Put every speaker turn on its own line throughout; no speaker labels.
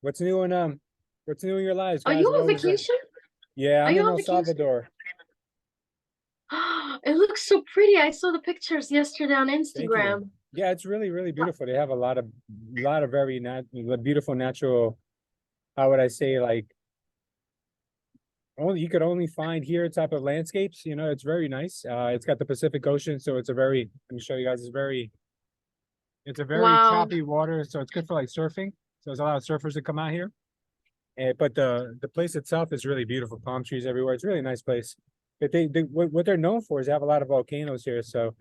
What's new in what's new in your lives,
Are
guys?
you
What
on
was
vacation?
Yeah,
Are
I'm
you
in
on
El
vacation?
Salvador.
It looks so pretty. I saw the pictures yesterday on
Thank you.
Instagram.
Yeah, it's really, really beautiful. They have a lot of very beautiful natural, how would I say, like only you could only find here type of landscapes. It's very nice. It's got the Pacific Ocean, so let me show you guys, it's a very
Wow.
choppy water, so it's good for like surfing. So there's a lot of surfers that come out here. But the place itself is really beautiful. Palm trees everywhere. It's a really nice place. But what they're known for is they have a lot of volcanoes here. So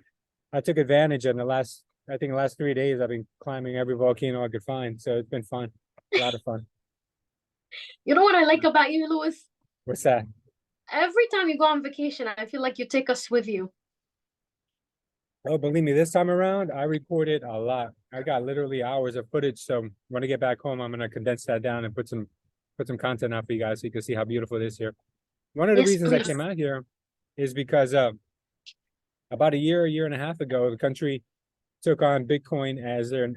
I took advantage in I think the last 3 days, I've been climbing every volcano I could find. So it's been fun. A lot of fun.
You know what I like about you, Louis?
What's that?
Every time you go on vacation, I feel like you take us with you.
Oh, believe me, this time around, I recorded a lot. I got literally hours of footage. So when I get back home, I'm gonna condense that down and put some content out for you guys so you can see how beautiful it is here. One of the
Yes,
reasons I
please.
came out here is because about a year and a half ago, the country took on Bitcoin as their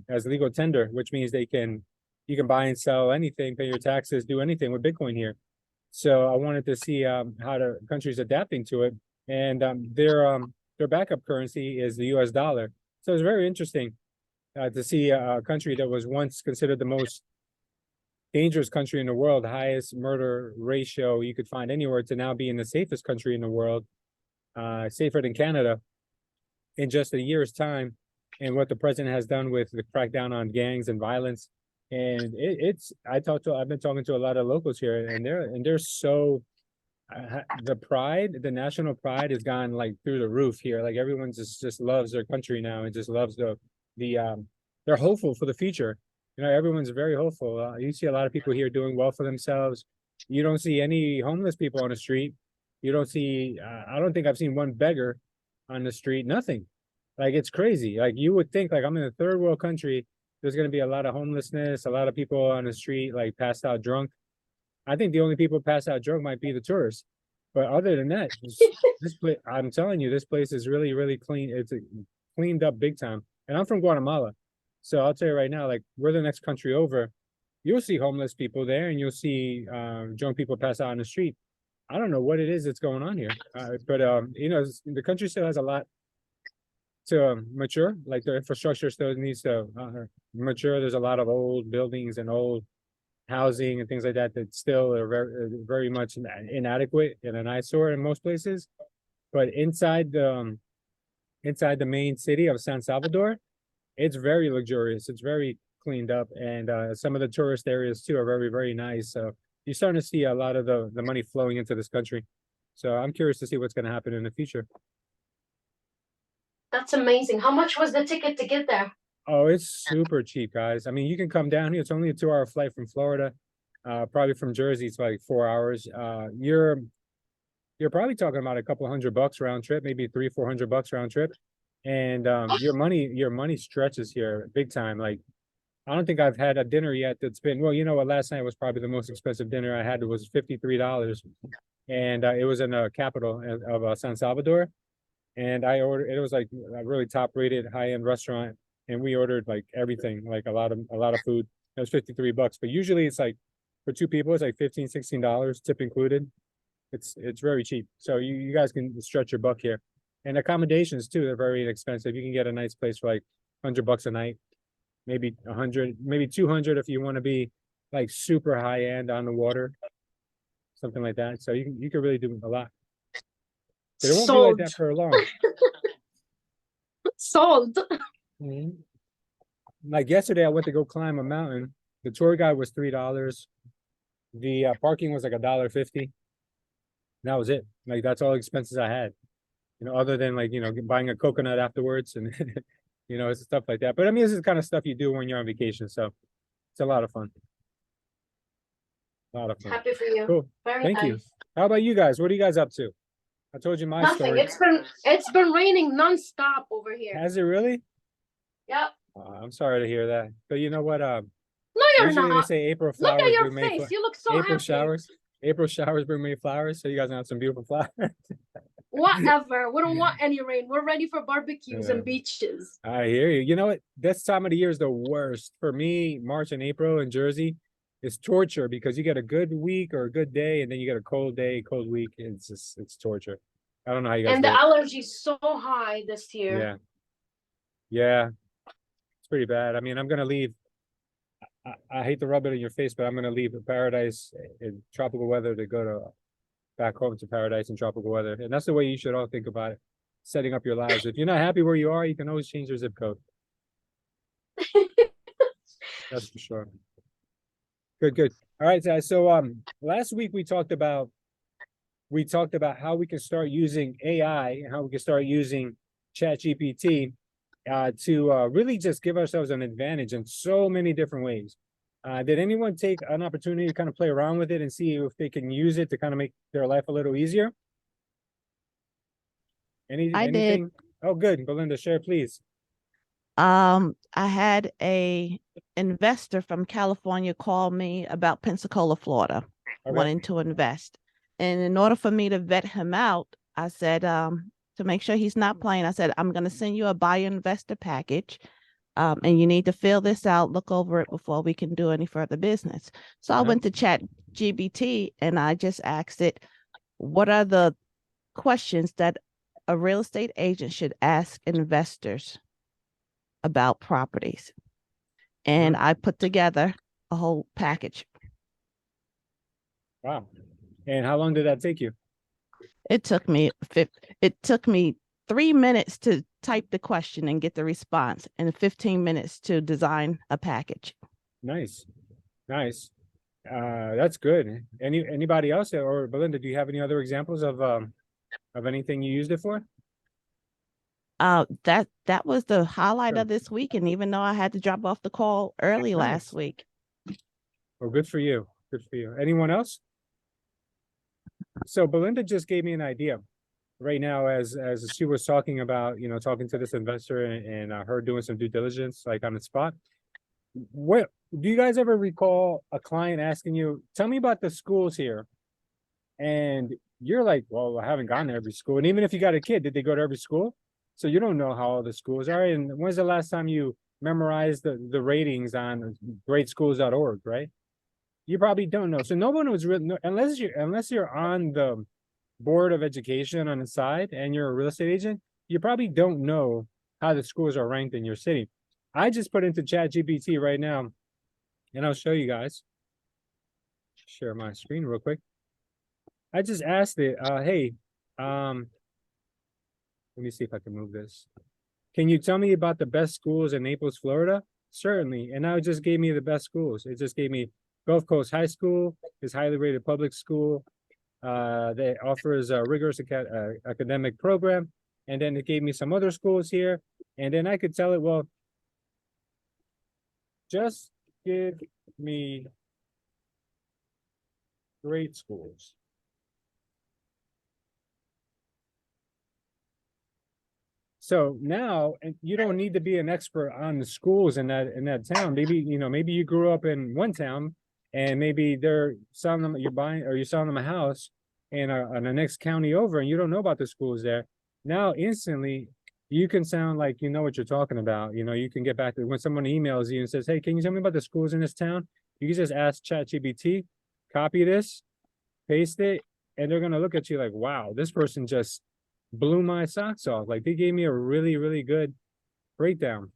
as legal tender, which means you can buy and sell anything, pay your taxes, do anything with Bitcoin here. So I wanted to see how the country's adapting to it, and their backup currency is the U.S. dollar. So it's very interesting to see a country that was once considered the most dangerous country in the world, the highest murder ratio you could find anywhere, to now being the safest country in the world, safer than Canada in just a year's time, and what the president has done with the crackdown on gangs and violence. And I've been talking to a lot of locals here, and they're so the national pride has gone like through the roof here. Like everyone just loves their country now and just loves the they're hopeful for the future. Everyone's very hopeful. You see a lot of people here doing well for themselves. You don't see any homeless people on the street. You don't see. I don't think I've seen one beggar on the street. Nothing. Like it's crazy. Like you would think, like I'm in a third world country. There's going to be a lot of homelessness, a lot of people on the street, like passed out drunk. I think the only people passed out drunk might be the tourists. But other than that, this place, I'm telling you, this place is really, really clean. Cleaned up big time. And I'm from Guatemala. So I'll tell you right now, like we're the next country over. You'll see homeless people there and you'll see drunk people pass out on the street. I don't know what it is that's going on here. But the country still has a lot to mature. Like the infrastructure still needs to mature. There's a lot of old buildings and old housing and things like that that still are very much inadequate and an eyesore in most places. But inside the main city of San Salvador, it's very luxurious. It's very cleaned up, and some of the tourist areas too are very, very nice. So you're starting to see a lot of the money flowing into this country. So I'm curious to see what's going to happen in the future.
That's amazing. How much was the ticket to get there?
Oh, it's super cheap, guys. I mean, you can come down here. It's only a 2 hour flight from Florida. Probably from Jersey, it's like 4 hours. You're probably talking about a couple $100 round trip, maybe 300-400 bucks round trip. And your money stretches here big time. Like I don't think I've had a dinner yet that's been, well, you know what, last night was probably the most expensive dinner I had. It was $53. And it was in the capital of San Salvador. And I ordered, it was like a really top rated high end restaurant. And we ordered like everything, like a lot of food. It was $53. But usually it's like for two people, it's like $15-16, tip included. It's very cheap. So you guys can stretch your buck here. And accommodations too, they're very inexpensive. You can get a nice place for like $100 a night, maybe 100, maybe 200 if you want to be like super high end on the water, something like that. So you can really do a lot. But it won't be like
Sold.
that for long.
Sold.
Mhm. Like yesterday, I went to go climb a mountain. The tour guide was $3. The parking was like $1.50. That was it. Like that's all expenses I had. Other than like, buying a coconut afterwards and it's stuff like that. But I mean, this is the kind of stuff you do when you're on vacation. So it's a lot of fun. A lot of fun.
Happy for you.
Cool.
Very
Thank you.
nice.
How about you guys? What are you guys up to? I told you my
Nothing.
story.
It's been raining nonstop over here.
Has it really?
Yep.
I'm sorry to hear that. But you know what?
No, you're
Usually they
not.
say April
Look at
flowers
your
bring
face. You look so
April
happy.
showers. April showers bring May flowers. So you guys have some beautiful flowers.
whatever. We don't want any rain. We're ready for barbecues
Yeah.
and beaches.
I hear you. You know what? This time of the year is the worst for me. March and April in Jersey is torture because you get a good week or a good day, and then you get a cold day, cold week. It's torture. I don't know how you guys
And
do
the
it.
allergy's so high this year.
Yeah, yeah, it's pretty bad. I mean, I'm gonna leave. I hate to rub it in your face, but I'm gonna leave paradise in tropical weather to go to back home to paradise in tropical weather, and that's the way you should all think about it. Setting up your lives. If you're not happy where you are, you can always change your zip code. That's for sure. Good, good. All right, guys. So last week we talked about how we can start using AI and how we can start using Chat GPT to really just give ourselves an advantage in so many different ways. Did anyone take an opportunity to kind of play around with it and see if they can use it to kind of make their life a little easier?
I did.
Anything? Oh, good. Belinda, share, please.
I had a investor from California call me about Pensacola, Florida,
Okay.
wanting to invest. And in order for me to vet him out, I said, to make sure he's not playing, I said, I'm going to send you a buyer investor package. And you need to fill this out, look over it before we can do any further business. So I went to Chat GPT and I just asked it, what are the questions that a real estate agent should ask investors about properties? And I put together a whole package.
Wow. And how long did that take you?
It took me 3 minutes to type the question and get the response, and 15 minutes to design a package.
Nice. Nice. That's good. Anybody else, or Belinda, do you have any other examples of anything you used it for?
That was the highlight
Sure.
of this week. And even though I had to drop off the call early last week.
Well, good for you. Good for you. Anyone else? So Belinda just gave me an idea right now as she was talking about, talking to this investor and her doing some due diligence, like on the spot. What do you guys ever recall a client asking you, tell me about the schools here? And you're like, well, I haven't gone to every school. And even if you got a kid, did they go to every school? So you don't know how all the schools are. And when's the last time you memorized the ratings on greatschools.org, right? You probably don't know. So no one was really, unless you're on the board of education on the side and you're a real estate agent, you probably don't know how the schools are ranked in your city. I just put into Chat GPT right now, and I'll show you guys. Share my screen real quick. I just asked it, hey, let me see if I can move this. Can you tell me about the best schools in Naples, Florida? Certainly. And now it just gave me the best schools. It just gave me Gulf Coast High School, is highly rated public school. That offers a rigorous academic program. And then it gave me some other schools here. And then I could tell it, well, just give me great schools. So now, and you don't need to be an expert on the schools in that town. Maybe, maybe you grew up in one town and maybe they're selling them, you're selling them a house in the next county over and you don't know about the schools there. Now, instantly, you can sound like you know what you're talking about. You can get back to when someone emails you and says, hey, can you tell me about the schools in this town? You can just ask ChatGPT, copy this, paste it, and they're going to look at you like, wow, this person just blew my socks off. Like they gave me a really, really good breakdown.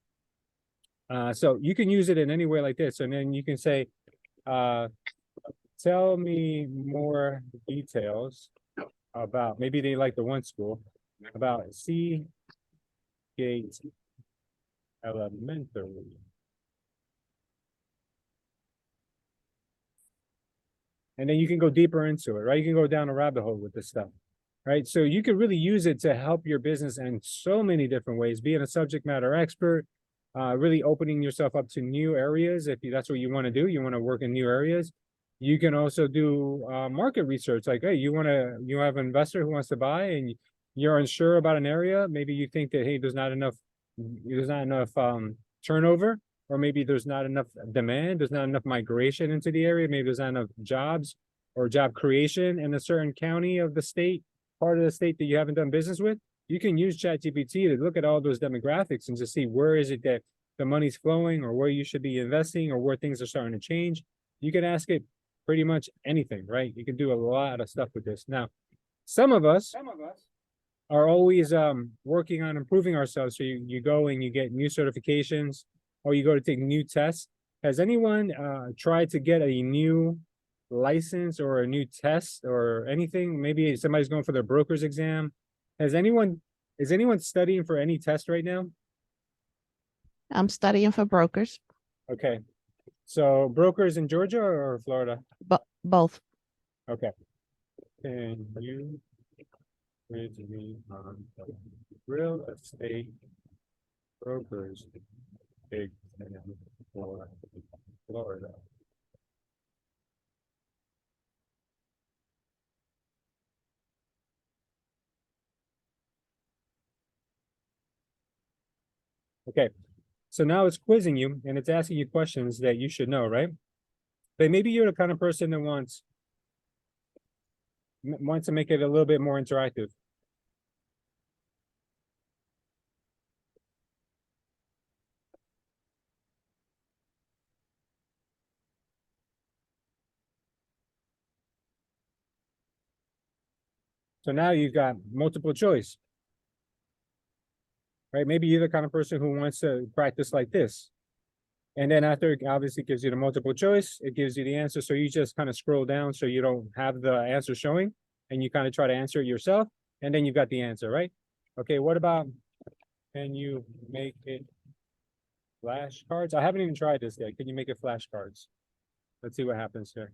So you can use it in any way like this. And then you can say, tell me more details about, maybe they like the one school, about Seagate Elementary. And then you can go deeper into it, right? You can go down a rabbit hole with this stuff, right? So you can really use it to help your business in so many different ways, being a subject matter expert, really opening yourself up to new areas. If that's what you want to do, you want to work in new areas. You can also do market research. Like, hey, you have an investor who wants to buy and you're unsure about an area. Maybe you think that, hey, there's not enough turnover, or maybe there's not enough demand, there's not enough migration into the area, maybe there's not enough jobs or job creation in a certain county of the state, part of the state that you haven't done business with, you can use ChatGPT to look at all those demographics and just see where is it that the money's flowing, or where you should be investing, or where things are starting to change. You can ask it pretty much anything, right? You can do a lot of stuff with this. Now, some of us are always working on improving ourselves. So you go and you get new certifications, or you go to take new tests. Has anyone tried to get a new license or a new test or anything? Maybe somebody's going for their broker's exam. Is anyone studying for any test right now?
I'm studying for brokers,
Okay. So brokers in Georgia or Florida?
but both.
Okay. Can you quiz me on the real estate brokers big for Florida? Okay. So now it's quizzing you and it's asking you questions that you should know, right? But maybe you're the kind of person that wants to make it a little bit more interactive. So now you've got multiple choice, right? Maybe you're the kind of person who wants to practice like this. And then after it obviously gives you the multiple choice, it gives you the answer. So you just kind of scroll down so you don't have the answer showing, and you kind of try to answer it yourself. And then you've got the answer, right? Okay, what about, can you make it flashcards? I haven't even tried this yet. Can you make it flashcards? Let's see what happens here.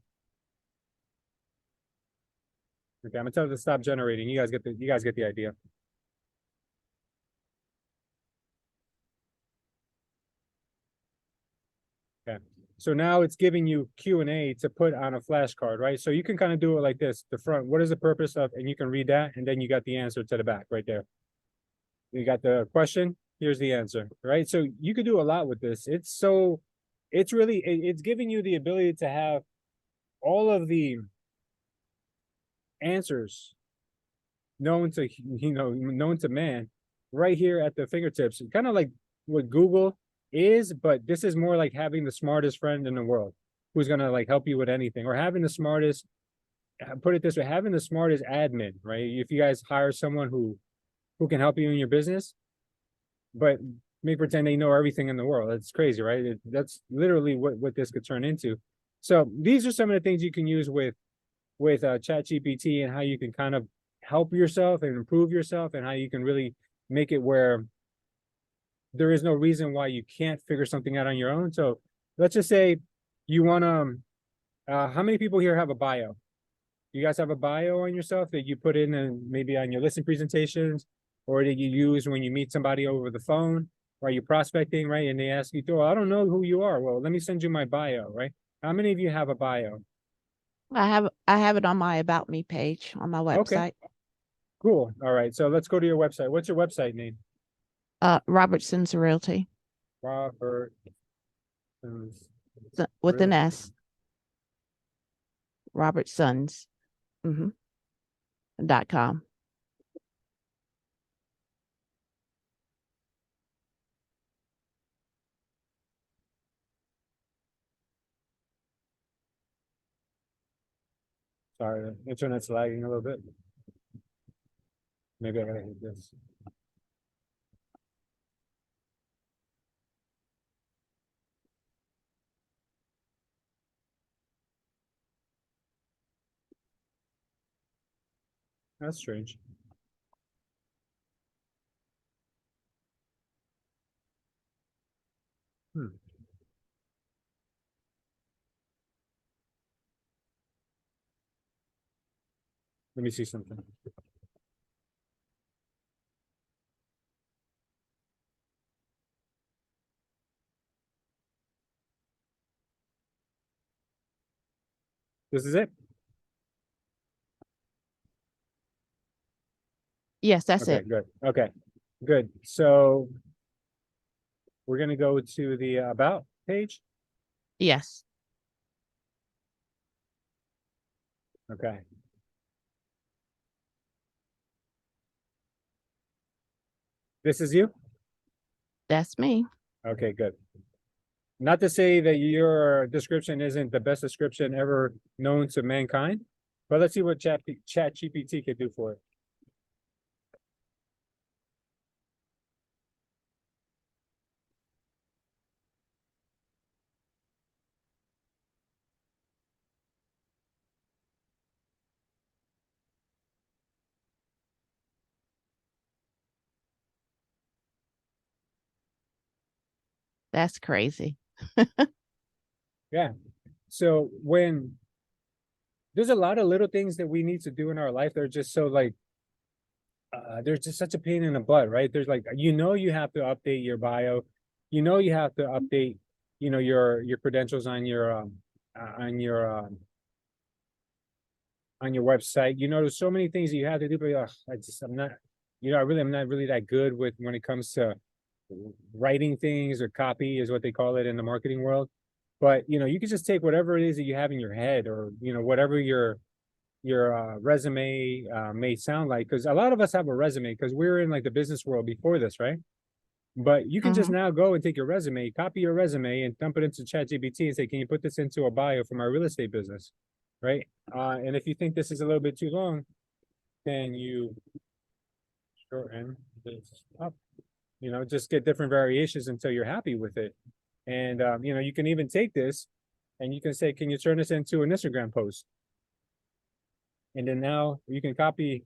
Okay, I'm gonna tell it to stop generating. You guys get the idea. Okay. So now it's giving you Q&A to put on a flashcard, right? So you can kind of do it like this. The front, what is the purpose of, and you can read that, and then you got the answer to the back right there. You got the question, here's the answer, right? So you could do a lot with this. It's really, it's giving you the ability to have all of the answers known to, known to man right here at the fingertips. Kind of like what Google is, but this is more like having the smartest friend in the world who's gonna like help you with anything, or having the smartest, put it this way, having the smartest admin, right? If you guys hire someone who can help you in your business, but make pretend they know everything in the world. It's crazy, right? That's literally what this could turn into. So these are some of the things you can use with ChatGPT, and how you can kind of help yourself and improve yourself, and how you can really make it where there is no reason why you can't figure something out on your own. So let's just say you want to, how many people here have a bio? You guys have a bio on yourself that you put in, and maybe on your listing presentations, or that you use when you meet somebody over the phone, or you're prospecting, right? And they ask you, oh, I don't know who you are. Well, let me send you my bio, right? How many of you have a bio?
I have it on my About Me page on my
Okay,
website.
cool. All right. So let's go to your website. What's your website name?
Robertson's Realty
Robert.
with an
Realty.
S. Robertsons. .com.
Sorry, the internet's lagging a little bit. Maybe I gotta hit this. That's strange. Let me see something. This is it?
Yes, that's
Okay,
it.
good. Okay, good. So we're gonna go to the about page.
Yes.
Okay. This is you?
That's me.
Okay, good. Not to say that your description isn't the best description ever known to mankind, but let's see what Chat GPT could do for it.
That's crazy.
Yeah. So when there's a lot of little things that we need to do in our life, they're just so like there's just such a pain in the butt, right? There's like you have to update your bio, you have to update, your credentials on your on your website. There's so many things that you have to do, but I'm not, I'm not really that good with when it comes to writing things, or copy is what they call it in the marketing world. But you can just take whatever it is that you have in your head, or whatever your resume may sound like, because a lot of us have a resume because we're in like the business world before this, right? But you can just now go and take your resume, copy your resume, and dump it into ChatGPT and say, can you put this into a bio for my real estate business, right? And if you think this is a little bit too long, then you shorten this up. Just get different variations until you're happy with it. And you can even take this and you can say, can you turn this into an Instagram post? And then now you can copy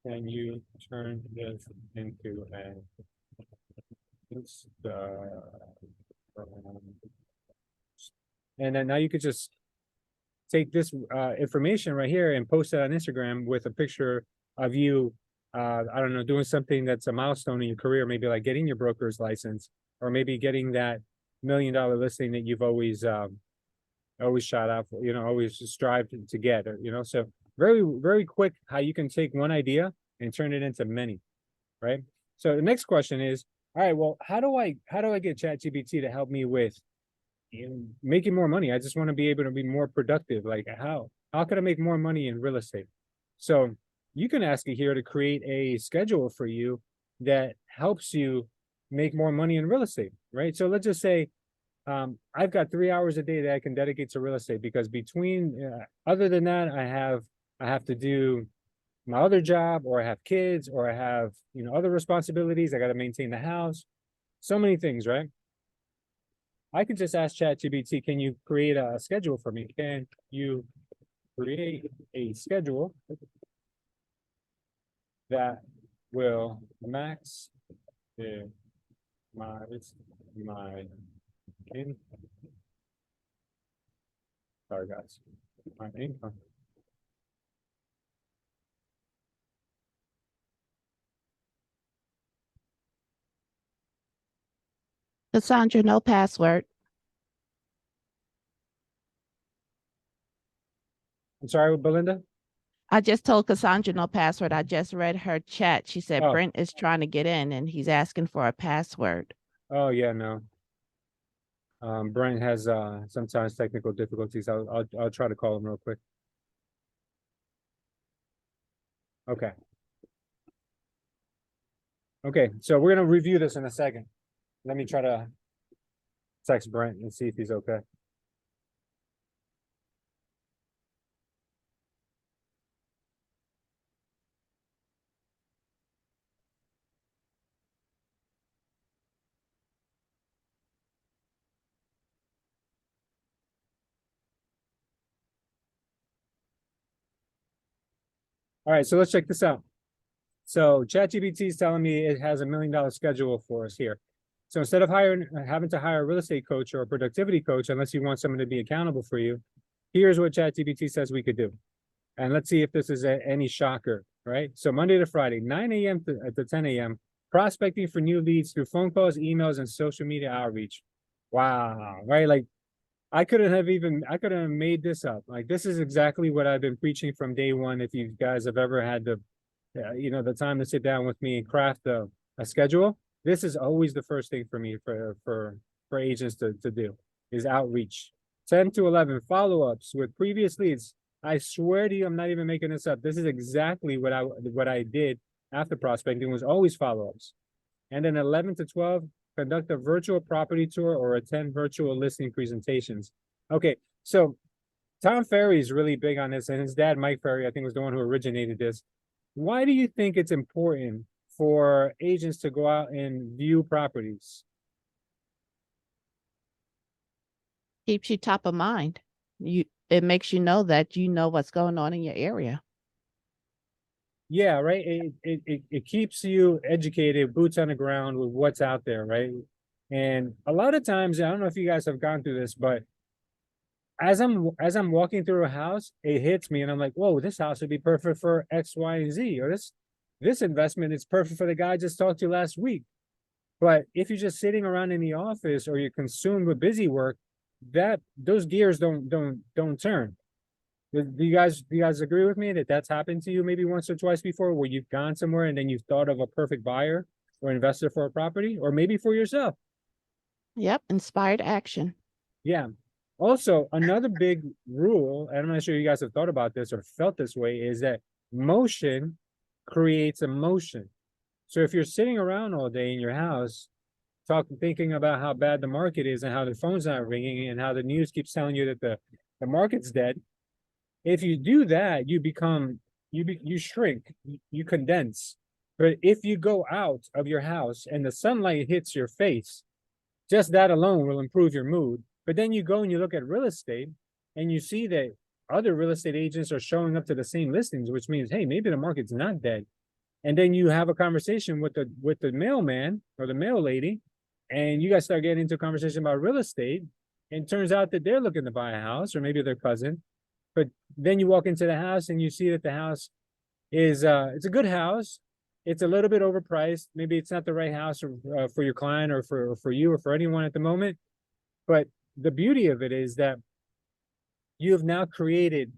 and you turn this into an and then now you could just take this information right here and post it on Instagram with a picture of you, I don't know, doing something that's a milestone in your career, maybe like getting your broker's license, or maybe getting that $1 million listing that you've always shot out for, always strived to get, so very, very quick how you can take one idea and turn it into many, right? So the next question is, all right, well, how do I get ChatGPT to help me with making more money? I just want to be able to be more productive. Like how can I make more money in real estate? So you can ask it here to create a schedule for you that helps you make more money in real estate, right? So let's just say I've got 3 hours a day that I can dedicate to real estate, because between other than that, I have to do my other job, or I have kids, or I have other responsibilities. I got to maintain the house, so many things, right? I can just ask ChatGPT, can you create a schedule for me? Can you create a schedule that will max my income? Sorry guys, my income.
Cassandra, no password.
I'm sorry, Belinda.
I just told Cassandra no password. I just read her chat. She said
Oh.
Brent is trying to get in and he's asking for a password.
Oh yeah, no. Brent has sometimes technical difficulties. I'll try to call him real quick. Okay. Okay, so we're gonna review this in a second. Let me try to text Brent and see if he's okay. All right, so let's check this out. So ChatGPT is telling me it has $1 million schedule for us here. So instead of having to hire a real estate coach or a productivity coach, unless you want someone to be accountable for you, here's what ChatGPT says we could do. And let's see if this is any shocker, right? So Monday to Friday, 9 a.m. to 10 a.m., prospecting for new leads through phone calls, emails, and social media outreach. Wow, right? Like I couldn't have made this up. Like this is exactly what I've been preaching from day one. If you guys have ever had the time to sit down with me and craft a schedule, this is always the first thing for me for agents to do is outreach. 10 to 11 follow-ups with previous leads. I swear to you, I'm not even making this up. This is exactly what I did after prospecting, was always follow-ups. And then 11 to 12, conduct a virtual property tour or attend virtual listing presentations. Okay, so Tom Ferry is really big on this, and his dad, Mike Ferry, I think was the one who originated this. Why do you think it's important for agents to go out and view properties?
Keeps you top of mind. It makes you know that you know what's going on in your area.
Yeah, right. It keeps you educated, boots on the ground with what's out there, right? And a lot of times, I don't know if you guys have gone through this, but as I'm walking through a house, it hits me and I'm like, whoa, this house would be perfect for X, Y, and Z, or this investment is perfect for the guy I just talked to last week. But if you're just sitting around in the office or you're consumed with busy work, that those gears don't turn. Do you guys agree with me that that's happened to you maybe once or twice before, where you've gone somewhere and then you've thought of a perfect buyer or investor for a property, or maybe for yourself?
Yep, inspired action.
Yeah. Also, another big rule, and I'm not sure you guys have thought about this or felt this way, is that motion creates emotion. So if you're sitting around all day in your house, thinking about how bad the market is and how the phone's not ringing and how the news keeps telling you that the market's dead, if you do that, you shrink, you condense. But if you go out of your house and the sunlight hits your face, just that alone will improve your mood. But then you go and you look at real estate and you see that other real estate agents are showing up to the same listings, which means, hey, maybe the market's not dead. And then you have a conversation with the mailman or the mail lady, and you guys start getting into a conversation about real estate. And it turns out that they're looking to buy a house, or maybe their cousin. But then you walk into the house and you see that the house is it's a good house. It's a little bit overpriced. Maybe it's not the right house for your client or for you or for anyone at the moment. But the beauty of it is that you have now created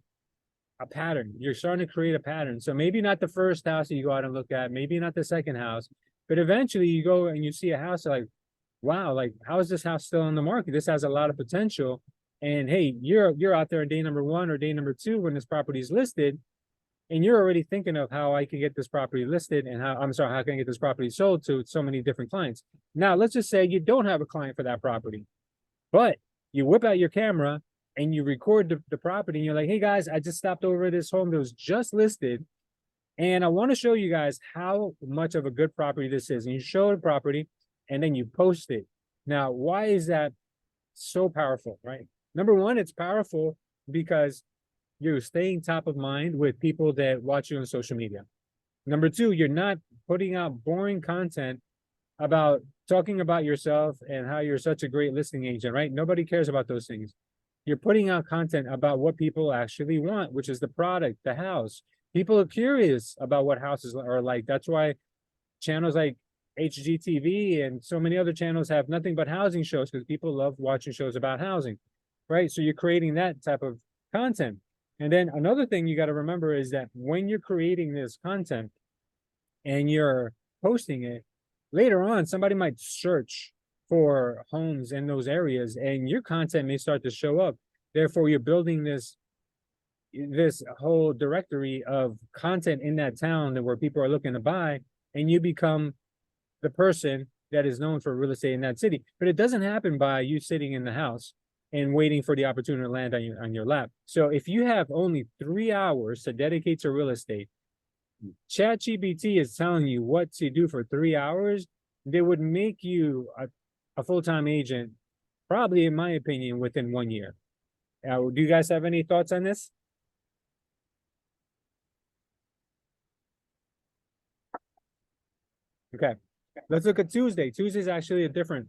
a pattern. You're starting to create a pattern. So maybe not the first house that you go out and look at, maybe not the second house, but eventually you go and you see a house like, wow, like how is this house still on the market? This has a lot of potential. And hey, you're out there on day number 1 or day number 2 when this property is listed, and you're already thinking of how I can get this property listed and how I can get this property sold to so many different clients. Now, let's just say you don't have a client for that property, but you whip out your camera and you record the property and you're like, hey guys, I just stopped over this home that was just listed. And I want to show you guys how much of a good property this is. And you show the property and then you post it. Now, why is that so powerful, right? Number one, it's powerful because you're staying top of mind with people that watch you on social media. Number two, you're not putting out boring content about talking about yourself and how you're such a great listing agent, right? Nobody cares about those things. You're putting out content about what people actually want, which is the product, the house. People are curious about what houses are like. That's why channels like HGTV and so many other channels have nothing but housing shows, because people love watching shows about housing, right? So you're creating that type of content. And then another thing you got to remember is that when you're creating this content and you're posting it, later on, somebody might search for homes in those areas and your content may start to show up. Therefore, you're building this whole directory of content in that town where people are looking to buy, and you become the person that is known for real estate in that city. But it doesn't happen by you sitting in the house and waiting for the opportunity to land on your lap. So if you have only 3 hours to dedicate to real estate, ChatGPT is telling you what to do for 3 hours. They would make you a full-time agent, probably, in my opinion, within 1 year. Do you guys have any thoughts on this? Okay, let's look at Tuesday. Tuesday's actually a different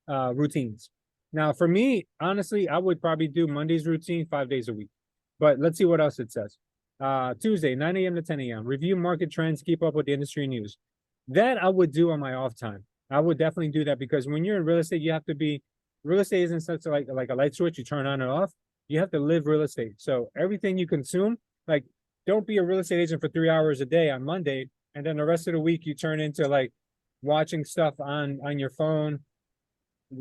routines. Now, for me, honestly, I would probably do Monday's routine 5 days a week. But let's see what else it says. Tuesday, 9 a.m. to 10 a.m. Review market trends, keep up with the industry news. That I would do on my off time. I would definitely do that, because when you're in real estate, you have to be, real estate isn't such like a light switch you turn on and off. You have to live real estate. So everything you consume, like, don't be a real estate agent for 3 hours a day on Monday, and then the rest of the week you turn into like watching stuff on your phone,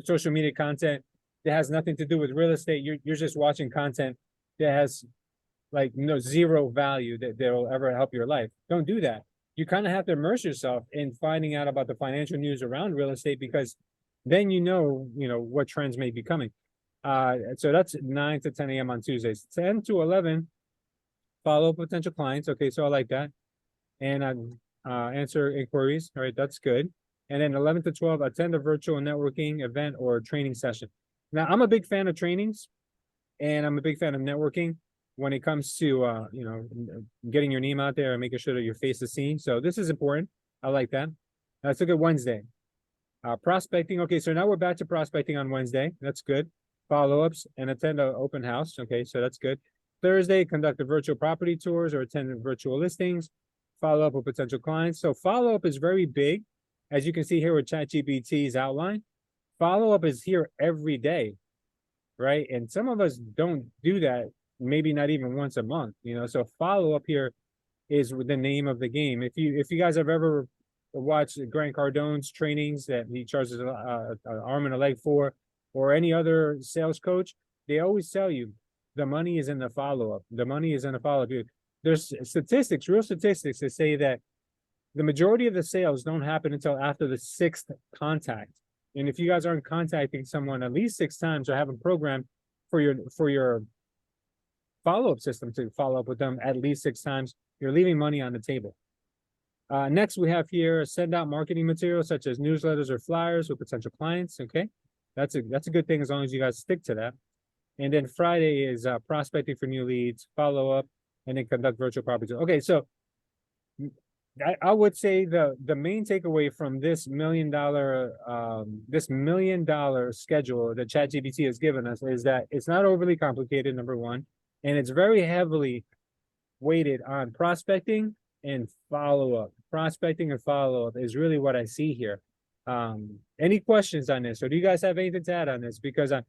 social media content that has nothing to do with real estate. You're just watching content that has like zero value that will ever help your life. Don't do that. you kind of have to immerse yourself in finding out about the financial news around real estate, because then you know what trends may be coming. So that's 9 to 10 a.m. on Tuesdays. 10 to 11, follow potential clients. Okay, so I like that. And answer inquiries. All right, that's good. And then 11 to 12, attend a virtual networking event or training session. Now, I'm a big fan of trainings, and I'm a big fan of networking when it comes to getting your name out there and making sure that your face is seen. So this is important. I like that. Let's look at Wednesday. Prospecting. Okay, so now we're back to prospecting on Wednesday. That's good. Follow-ups and attend an open house. Okay, so that's good. Thursday, conduct a virtual property tours or attend virtual listings. Follow up with potential clients. So follow-up is very big. As you can see here with ChatGPT's outline, follow-up is here every day, right? And some of us don't do that, maybe not even once a month, so follow-up here is the name of the game. If you guys have ever watched Grant Cardone's trainings that he charges an arm and a leg for, or any other sales coach, they always tell you the money is in the follow-up. The money is in the follow-up. There's statistics, real statistics, that say that the majority of the sales don't happen until after the 6th contact. And if you guys aren't contacting someone at least 6 times or have a program for your follow-up system to follow up with them at least 6 times, you're leaving money on the table. Next, we have here, send out marketing materials such as newsletters or flyers with potential clients. Okay, that's a good thing as long as you guys stick to that. And then Friday is prospecting for new leads, follow up, and then conduct virtual property. Okay, so I would say the main takeaway from this $1 million schedule that ChatGPT has given us is that it's not overly complicated, number one, and it's very heavily weighted on prospecting and follow-up. Prospecting and follow-up is really what I see here. Any questions on this, or do you guys have anything to add on this? Because I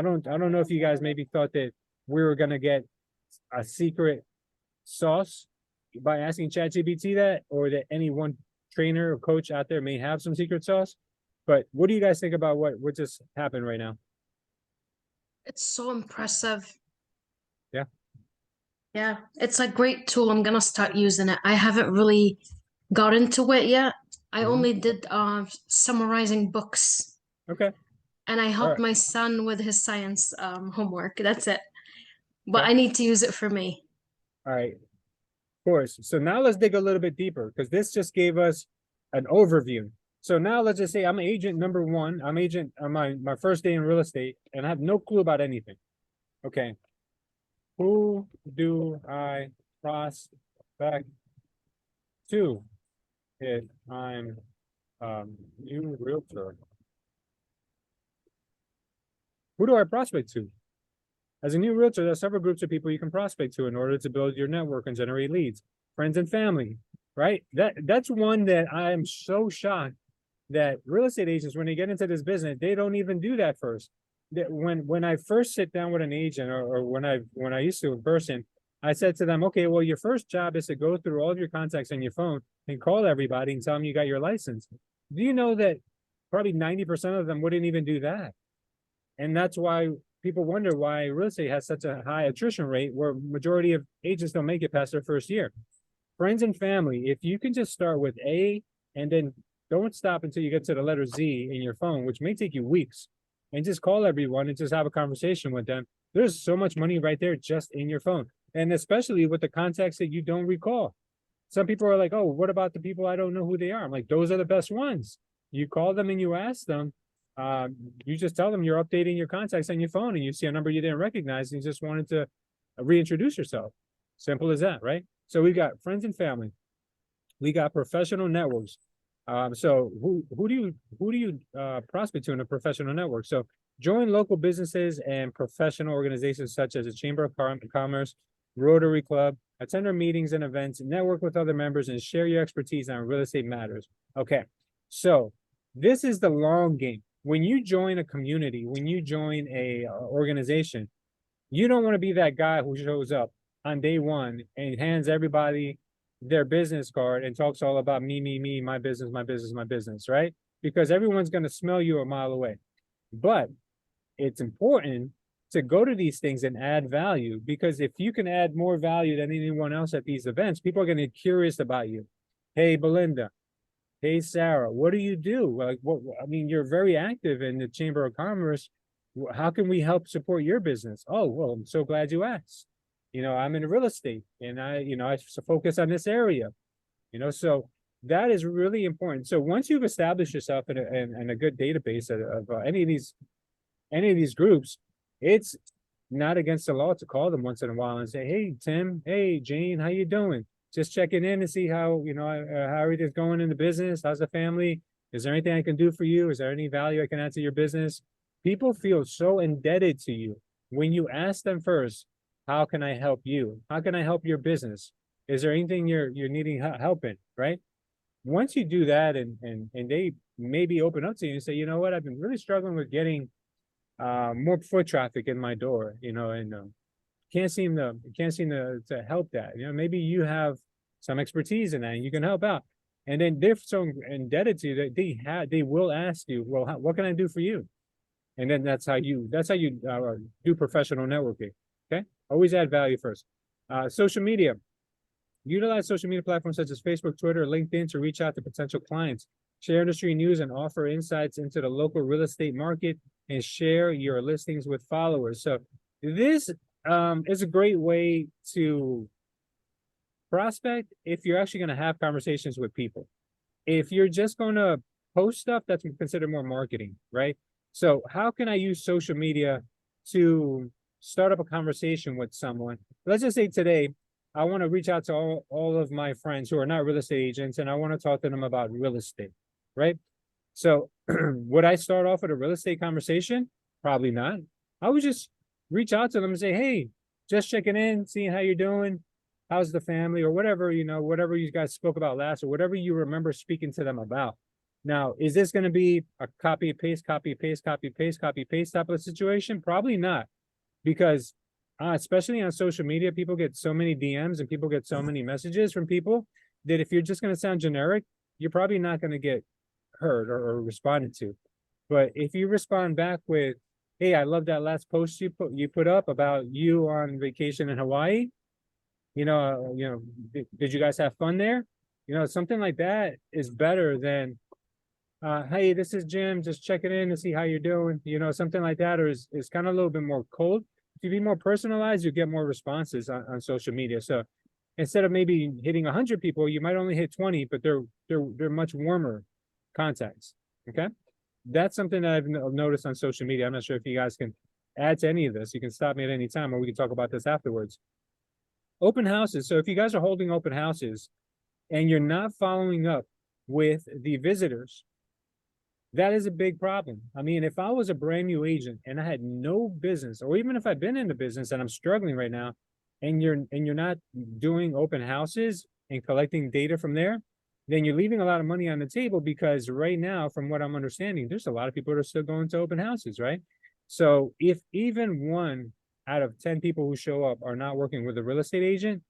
don't know if you guys maybe thought that we were gonna get a secret sauce by asking ChatGPT that, or that any one trainer or coach out there may have some secret sauce. But what do you guys think about what just happened right now?
It's so impressive.
Yeah.
Yeah, it's a great tool. I'm gonna start using it. I haven't really got into it yet. I only did summarizing books,
Okay.
and I helped
right.
my son with his science homework. That's it. But
Okay.
I need to use it for me.
All right. Of course. So now let's dig a little bit deeper, because this just gave us an overview. So now let's just say I'm agent number 1. I'm agent on my first day in real estate, and I have no clue about anything. Okay. Who do I prospect to if I'm new realtor? Who do I prospect to? As a new realtor, there are several groups of people you can prospect to in order to build your network and generate leads. Friends and family, right? That's one that I'm so shocked that real estate agents, when they get into this business, they don't even do that first. That when I first sit down with an agent, or when I used to in person, I said to them, okay, well, your first job is to go through all of your contacts on your phone and call everybody and tell them you got your license. Do you know that probably 90% of them wouldn't even do that? And that's why people wonder why real estate has such a high attrition rate, where majority of agents don't make it past their first year. Friends and family, if you can just start with A and then don't stop until you get to the letter Z in your phone, which may take you weeks, and just call everyone and just have a conversation with them. There's so much money right there just in your phone. And especially with the contacts that you don't recall. Some people are like, oh, what about the people I don't know who they are? I'm like, those are the best ones. You call them and you ask them. You just tell them you're updating your contacts on your phone and you see a number you didn't recognize and you just wanted to reintroduce yourself. Simple as that, right? So we've got friends and family. We got professional networks. So who do you prospect to in a professional network? So join local businesses and professional organizations such as the Chamber of Commerce, Rotary Club, attend our meetings and events, network with other members, and share your expertise on real estate matters. Okay, so this is the long game. When you join a community, when you join a organization, you don't want to be that guy who shows up on day 1 and hands everybody their business card and talks all about me, my business, right? Because everyone's going to smell you a mile away. But it's important to go to these things and add value, because if you can add more value than anyone else at these events, people are going to get curious about you. Hey, Belinda. Hey, Sarah, what do you do? Like, what, I mean, you're very active in the Chamber of Commerce. How can we help support your business? Oh, well, I'm so glad you asked. I'm in real estate and I focus on this area, so that is really important. So once you've established yourself in a good database of any of these groups, it's not against the law to call them once in a while and say, hey, Tim, hey, Jane, how you doing? Just checking in to see how, how everything's going in the business. How's the family? Is there anything I can do for you? Is there any value I can add to your business? People feel so indebted to you when you ask them first, how can I help you? How can I help your business? Is there anything you're needing help in, right? Once you do that and they maybe open up to you and say, you know what, I've been really struggling with getting more foot traffic in my door, and can't seem to help that. Maybe you have some expertise in that and you can help out. And then they're so indebted to you that they will ask you, well, what can I do for you? And then that's how you do professional networking. Okay, always add value first. Social media. Utilize social media platforms such as Facebook, Twitter, LinkedIn to reach out to potential clients, share industry news, and offer insights into the local real estate market, and share your listings with followers. So this is a great way to prospect if you're actually going to have conversations with people. If you're just going to post stuff, that's considered more marketing, right? So how can I use social media to start up a conversation with someone? Let's just say today, I want to reach out to all of my friends who are not real estate agents, and I want to talk to them about real estate, right? So would I start off with a real estate conversation? Probably not. I would just reach out to them and say, hey, just checking in, seeing how you're doing. How's the family, or whatever, whatever you guys spoke about last, or whatever you remember speaking to them about. Now, is this going to be a copy, paste, copy, paste, copy, paste, copy, paste type of situation? Probably not, because especially on social media, people get so many DMs and people get so many messages from people that if you're just going to sound generic, you're probably not going to get heard or responded to. But if you respond back with, hey, I love that last post you put up about you on vacation in Hawaii. Did you guys have fun there? Something like that is better than, hey, this is Jim, just checking in to see how you're doing. Something like that, or is kind of a little bit more cold. If you be more personalized, you get more responses on social media. So instead of maybe hitting 100 people, you might only hit 20, but they're much warmer contacts. Okay, that's something that I've noticed on social media. I'm not sure if you guys can add to any of this. You can stop me at any time, or we can talk about this afterwards. Open houses. So if you guys are holding open houses and you're not following up with the visitors, that is a big problem. I mean, if I was a brand new agent and I had no business, or even if I've been in the business and I'm struggling right now, and you're not doing open houses and collecting data from there, then you're leaving a lot of money on the table, because right now, from what I'm understanding, there's a lot of people that are still going to open houses, right? So if even 1 out of 10 people who show up are not working with a real estate agent,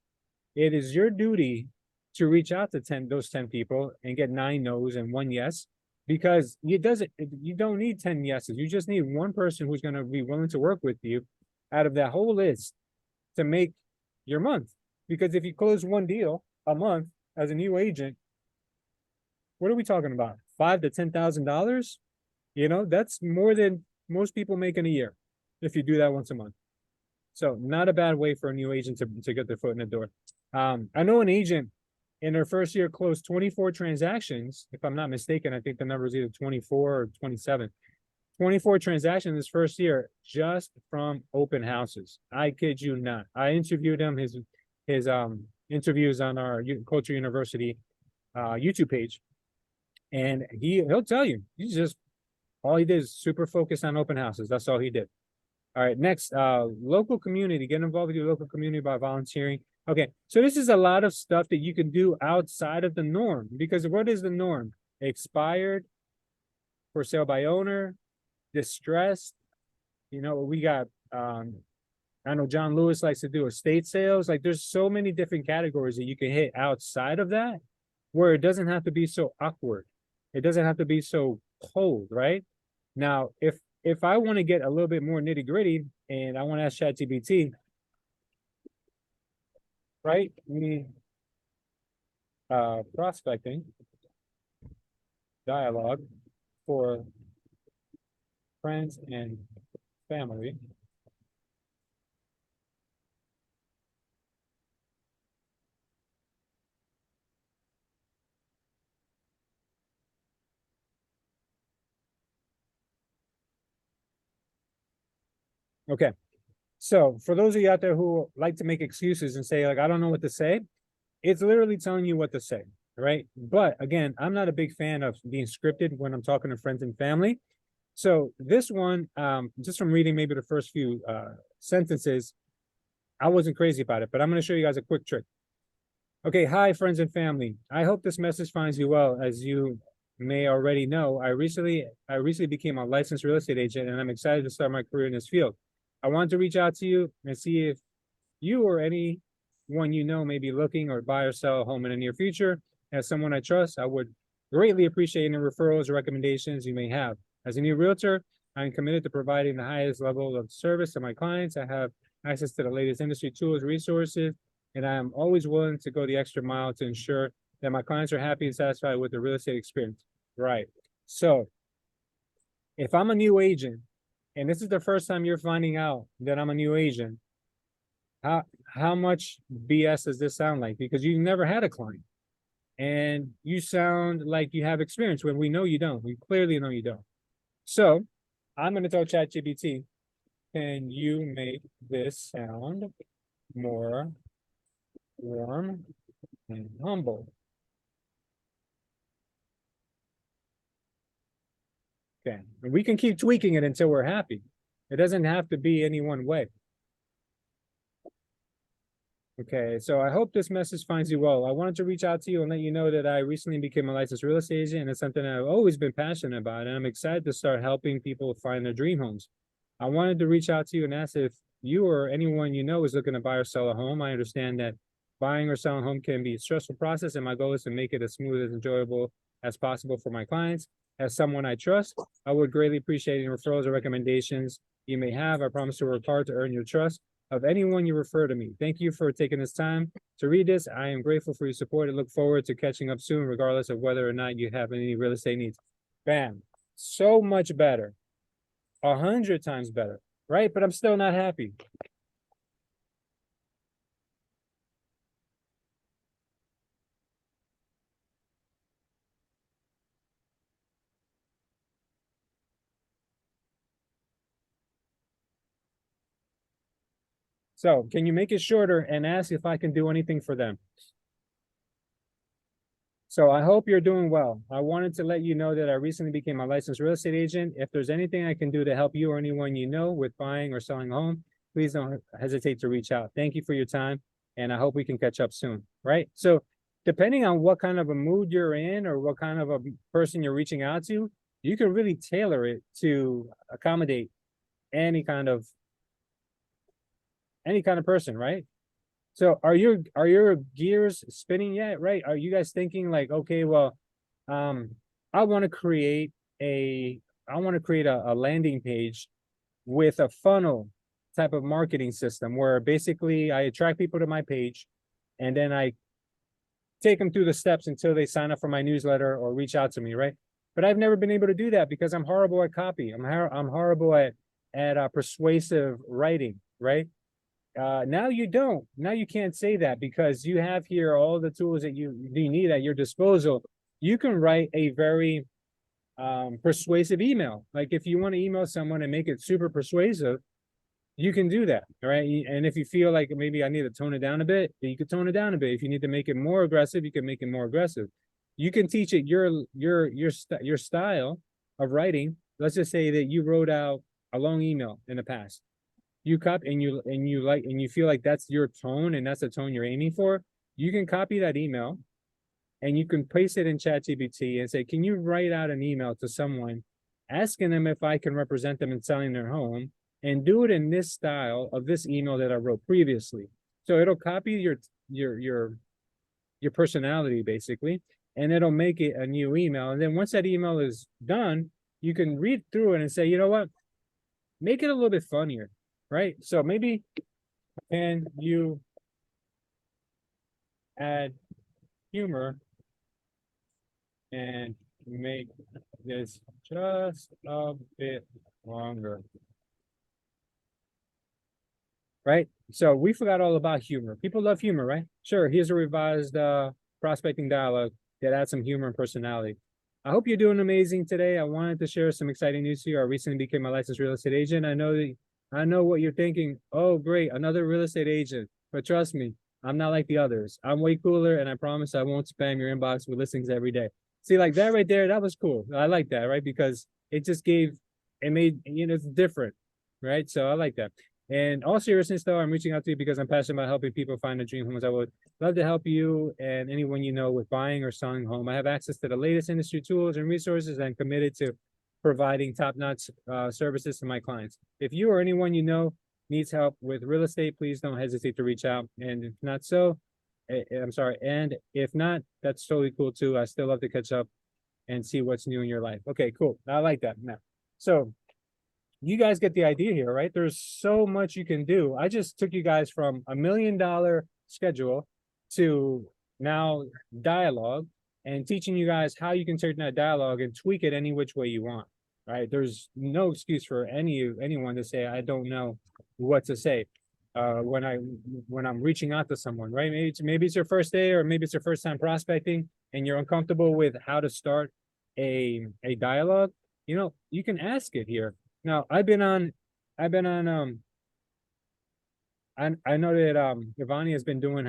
it is your duty to reach out to those 10 people and get 9 no's and 1 yes, because you don't need 10 yeses. You just need 1 person who's going to be willing to work with you out of that whole list to make your month. Because if you close 1 deal a month as a new agent, what are we talking about? $5,000 to $10,000? That's more than most people make in a year if you do that once a month. So not a bad way for a new agent to get their foot in the door. I know an agent in their first year closed 24 transactions. If I'm not mistaken, I think the number is either 24 or 27. 24 transactions his first year just from open houses. I kid you not. I interviewed him, his interviews on our Culture University YouTube page. And he'll tell you, all he did is super focused on open houses. That's all he did. All right, next, local community. Get involved with your local community by volunteering. Okay, so this is a lot of stuff that you can do outside of the norm, because what is the norm? Expired, for sale by owner, distressed. We got, I know John Lewis likes to do estate sales. Like, there's so many different categories that you can hit outside of that, where it doesn't have to be so awkward. It doesn't have to be so cold, right? Now, if if I want to get a little bit more nitty gritty and I want to ask ChatGPT, right? Me, prospecting dialogue for friends and family. Okay. So for those of you out there who like to make excuses and say, like, I don't know what to say, it's literally telling you what to say, right? But again, I'm not a big fan of being scripted when I'm talking to friends and family. So this one, just from reading maybe the first few sentences, I wasn't crazy about it, but I'm going to show you guys a quick trick. Okay, hi, friends and family. I hope this message finds you well. As you may already know, I recently became a licensed real estate agent, and I'm excited to start my career in this field. I want to reach out to you and see if you or anyone you know may be looking or buy or sell a home in the near future. As someone I trust, I would greatly appreciate any referrals or recommendations you may have. As a new realtor, I'm committed to providing the highest level of service to my clients. I have access to the latest industry tools, resources, and I am always willing to go the extra mile to ensure that my clients are happy and satisfied with the real estate experience. Right. So if I'm a new agent, and this is the first time you're finding out that I'm a new agent, how much BS does this sound like? Because you've never had a client and you sound like you have experience when we know you don't. We clearly know you don't. So I'm going to tell ChatGPT, can you make this sound more warm and humble? Okay, and we can keep tweaking it until we're happy. It doesn't have to be any one way. Okay, so I hope this message finds you well. I wanted to reach out to you and let you know that I recently became a licensed real estate agent, and it's something I've always been passionate about, and I'm excited to start helping people find their dream homes. I wanted to reach out to you and ask if you or anyone you know is looking to buy or sell a home. I understand that buying or selling a home can be a stressful process, and my goal is to make it as smooth as enjoyable as possible for my clients. As someone I trust, I would greatly appreciate any referrals or recommendations you may have. I promise to work hard to earn your trust of anyone you refer to me. Thank you for taking this time to read this. I am grateful for your support and look forward to catching up soon, regardless of whether or not you have any real estate needs. Bam. So much better. 100 times better, right? But I'm still not happy. So can you make it shorter and ask if I can do anything for them? So I hope you're doing well. I wanted to let you know that I recently became a licensed real estate agent. If there's anything I can do to help you or anyone you know with buying or selling a home, please don't hesitate to reach out. Thank you for your time, and I hope we can catch up soon, right? So depending on what kind of a mood you're in or what kind of a person you're reaching out to, you can really tailor it to accommodate any kind of person, right? So are your gears spinning yet, right? Are you guys thinking like, okay, well, I want to create a landing page with a funnel type of marketing system where basically I attract people to my page and then I take them through the steps until they sign up for my newsletter or reach out to me, right? But I've never been able to do that because I'm horrible at copy. I'm horrible at persuasive writing, right? Now you don't. Now you can't say that because you have here all the tools that you need at your disposal. You can write a very persuasive email. Like if you want to email someone and make it super persuasive, you can do that, right? And if you feel like maybe I need to tone it down a bit, you can tone it down a bit. If you need to make it more aggressive, you can make it more aggressive. You can teach it your style of writing. Let's just say that you wrote out a long email in the past. You copy and you feel like that's your tone and that's the tone you're aiming for. You can copy that email and you can paste it in ChatGPT and say, can you write out an email to someone asking them if I can represent them in selling their home, and do it in this style of this email that I wrote previously. So it'll copy your personality basically, and it'll make it a new email. And then once that email is done, you can read through it and say, you know what? make it a little bit funnier, right? So maybe can you add humor and make this just a bit longer? Right? So we forgot all about humor. People love humor, right? Sure, here's a revised prospecting dialogue that adds some humor and personality. I hope you're doing amazing today. I wanted to share some exciting news to you. I recently became a licensed real estate agent. I know what you're thinking. Oh, great, another real estate agent. But trust me, I'm not like the others. I'm way cooler, and I promise I won't spam your inbox with listings every day. See, like that right there, that was cool. I like that, right? Because it just gave, it made, it's different, right? So I like that. And all seriousness, though, I'm reaching out to you because I'm passionate about helping people find their dream homes. I would love to help you and anyone you know with buying or selling a home. I have access to the latest industry tools and resources, and I'm committed to providing top-notch services to my clients. If you or anyone you know needs help with real estate, please don't hesitate to reach out. And if not so, I'm sorry. And if not, that's totally cool too. I still love to catch up and see what's new in your life. Okay, cool. I like that. Now, so you guys get the idea here, right? There's so much you can do. I just took you guys from $1 million schedule to now dialogue and teaching you guys how you can take that dialogue and tweak it any which way you want, right? There's no excuse for anyone to say, I don't know what to say when I'm reaching out to someone, right? Maybe it's your first day, or maybe it's your first time prospecting and you're uncomfortable with how to start a dialogue. You can ask it here. Now, I know that Ivani has been doing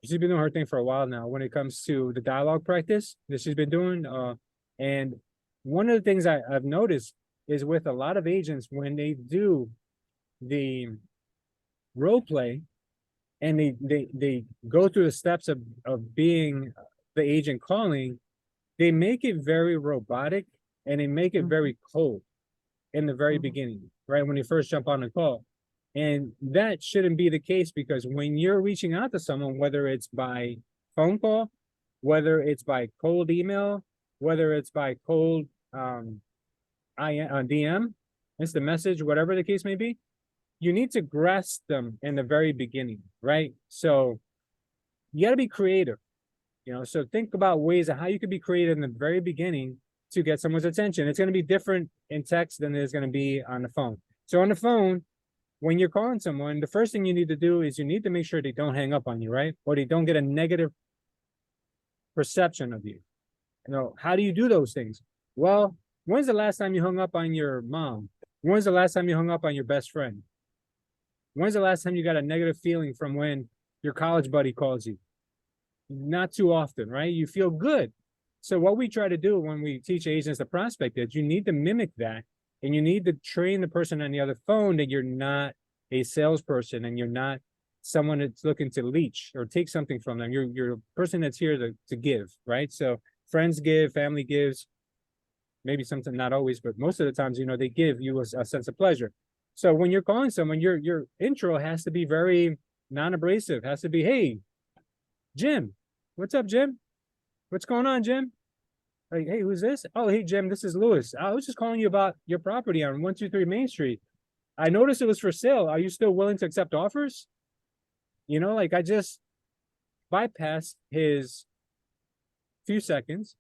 she's been doing her thing for a while now when it comes to the dialogue practice that she's been doing. And one of the things I've noticed is with a lot of agents, when they do the role play and they go through the steps of being the agent calling, they make it very robotic and they make it very cold in the very beginning, right? When you first jump on the call. And that shouldn't be the case, because when you're reaching out to someone, whether it's by phone call, whether it's by cold email, whether it's by cold DM, instant message, whatever the case may be, you need to grasp them in the very beginning, right? So you got to be creative, so think about ways of how you could be creative in the very beginning to get someone's attention. It's going to be different in text than it is going to be on the phone. So on the phone, when you're calling someone, the first thing you need to do is you need to make sure they don't hang up on you, right? Or they don't get a negative perception of you. How do you do those things? Well, when's the last time you hung up on your mom? When's the last time you hung up on your best friend? When's the last time you got a negative feeling from when your college buddy calls you? Not too often, right? You feel good. So what we try to do when we teach agents to prospect is you need to mimic that, and you need to train the person on the other phone that you're not a salesperson and you're not someone that's looking to leech or take something from them. You're a person that's here to give, right? So friends give, family gives, maybe something, not always, but most of the times, they give you a sense of pleasure. So when you're calling someone, your intro has to be very non-abrasive, has to be, hey, Jim, what's up, Jim? What's going on, Jim? Like, hey, who's this? Oh, hey, Jim, this is Louis. I was just calling you about your property on 123 Main Street. I noticed it was for sale. Are you still willing to accept offers? I just bypassed his few seconds.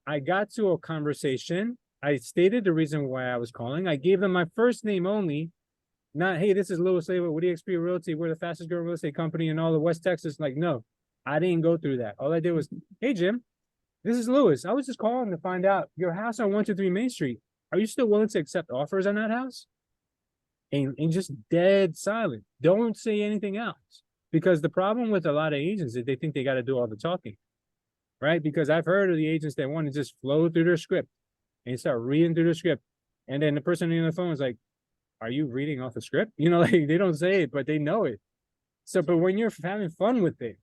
I got to a conversation. I stated the reason why I was calling. I gave them my first name only. Not, hey, this is Louis Slaver with eXp Realty. We're the fastest growing real estate company in all of West Texas. Like, no, I didn't go through that. All I did was, hey, Jim, this is Louis. I was just calling to find out your house on 123 Main Street. Are you still willing to accept offers on that house? And just dead silent. Don't say anything else. Because the problem with a lot of agents is they think they got to do all the talking, right? Because I've heard of the agents that want to just flow through their script and start reading through the script. And then the person on the phone is like, are you reading off the script? Like they don't say it, but they know it. So, but when you're having fun with it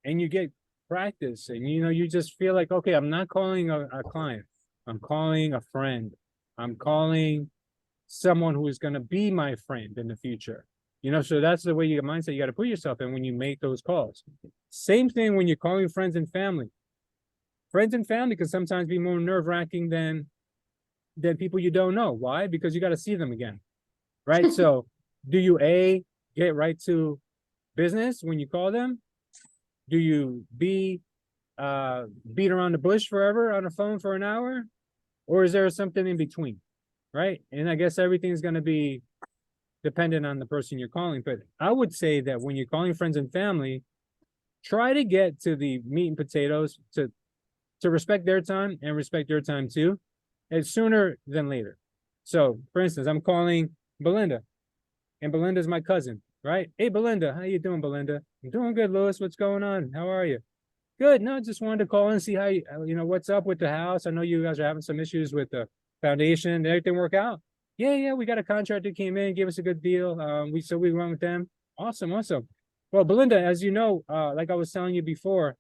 and you get practice and, you just feel like, okay, I'm not calling a client. I'm calling a friend. I'm calling someone who is going to be my friend in the future. So that's the way your mindset you got to put yourself in when you make those calls. Same thing when you're calling friends and family. Friends and family can sometimes be more nerve-wracking than than people you don't know. Why? Because you got to see them again, right? So do you A, get right to business when you call them? Do you B, beat around the bush forever on the phone for an hour? Or is there something in between, right? And I guess everything's going to be dependent on the person you're calling. But I would say that when you're calling friends and family, try to get to the meat and potatoes, to respect their time and respect your time too, and sooner than later. So, for instance, I'm calling Belinda, and Belinda's my cousin, right? Hey, Belinda, how you doing, Belinda? I'm doing good, Louis. What's going on? How are you? Good. No, just wanted to call and see how you know, what's up with the house. I know you guys are having some issues with the foundation. Did everything work out? Yeah. We got a contractor came in, gave us a good deal. We went with them. Awesome. Well, Belinda, as you know, like I was telling you before,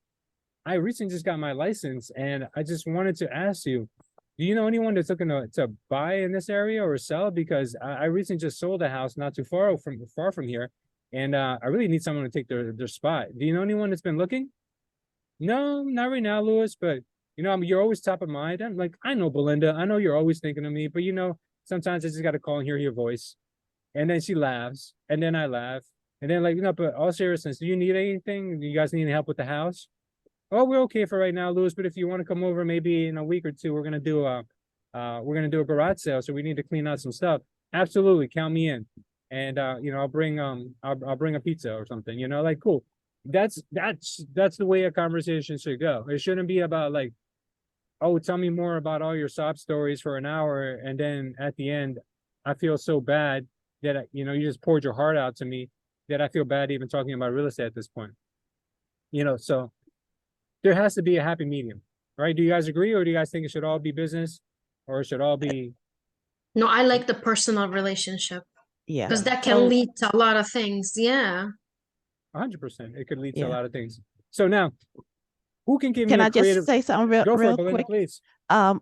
I recently just got my license, and I just wanted to ask you, do you know anyone that's looking to buy in this area or sell? Because I recently just sold a house not too far from here, and I really need someone to take their spot. Do you know anyone that's been looking? No, not right now, Louis, but you know, you're always top of mind. I'm like, I know Belinda. I know you're always thinking of me, but you know, sometimes I just gotta call and hear your voice. And then she laughs, and then I laugh. And then like, you know, but all seriousness, do you need anything? Do you guys need any help with the house? Oh, we're okay for right now, Louis, but if you want to come over maybe in a week or two, we're gonna do a garage sale, so we need to clean out some stuff. Absolutely, count me in. And you know, I'll bring a pizza or something, you know, like cool. That's the way a conversation should go. It shouldn't be about like, oh, tell me more about all your sob stories for an hour, and then at the end, I feel so bad that you know, you just poured your heart out to me, that I feel bad even talking about real estate at this point. You know, so there has to be a happy medium, right? Do you guys agree, or do you guys think it should all be business, or it should all be
No, I like the personal relationship
Yeah.
because that
So
can lead to a lot of things. Yeah.
100%? It could lead to a
yeah.
lot of things. So now, who can give me
Can
a
I just
creative?
say something
Go for it,
real
Belinda,
quick?
please.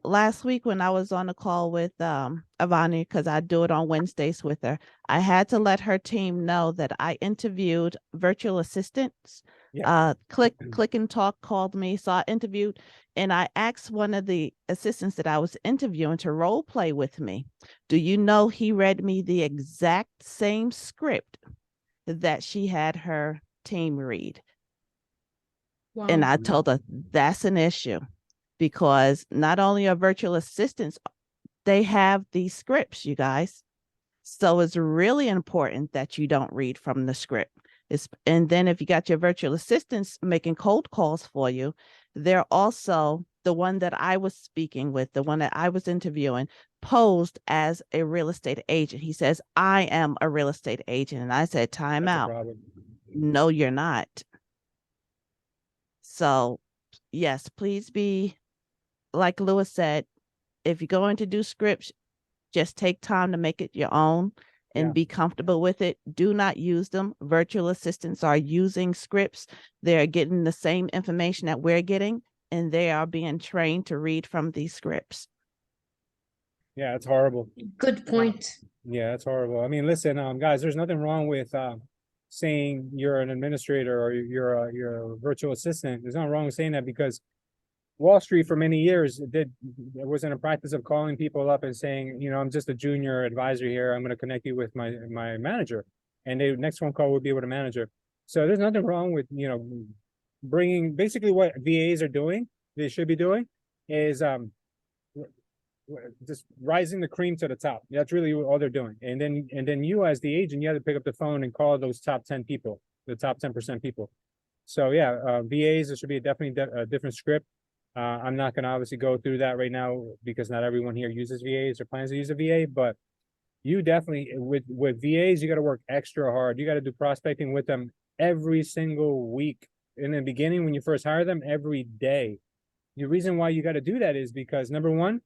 Last week when I was on a call with Ivani, because I do it on Wednesdays with her, I had to let her team know that I interviewed virtual assistants.
Yeah.
Click and Talk called me, so I interviewed, and I asked one of the assistants that I was interviewing to role play with me. Do you know he read me the exact same script that she had her team read? And
Wow.
I told her that's an issue, because not only are virtual assistants, they have these scripts, you guys. So it's really important that you don't read from the script. And then if you got your virtual assistants making cold calls for you, they're also the one that I was speaking with, the one that I was interviewing, posed as a real estate agent. He says, I am a real estate agent. And I said, time
That's a
out.
problem.
No, you're not. So yes, please be, like Lewis said, if you're going to do scripts, just take time to make it your own and
Yeah.
be comfortable with it. Do not use them. Virtual assistants are using scripts. They're getting the same information that we're getting, and they are being trained to read from these scripts.
Yeah, it's horrible.
Good point.
Yeah, that's horrible. I mean, listen, guys, there's nothing wrong with saying you're an administrator or you're a virtual assistant. There's nothing wrong with saying that, because Wall Street for many years was in a practice of calling people up and saying, you know, I'm just a junior advisor here. I'm going to connect you with my manager, and the next phone call would be with a manager. So there's nothing wrong with, you know, bringing basically what VAs are doing. They should be doing is just rising the cream to the top. That's really all they're doing. And then you as the agent, you have to pick up the phone and call those top 10 people, the top 10% people. So yeah, VAs, there should be definitely a different script. I'm not going to obviously go through that right now, because not everyone here uses VAs or plans to use a VA, but you definitely, with VAs, you got to work extra hard. You got to do prospecting with them every single week. In the beginning, when you first hire them, every day. The reason why you got to do that is because, number one,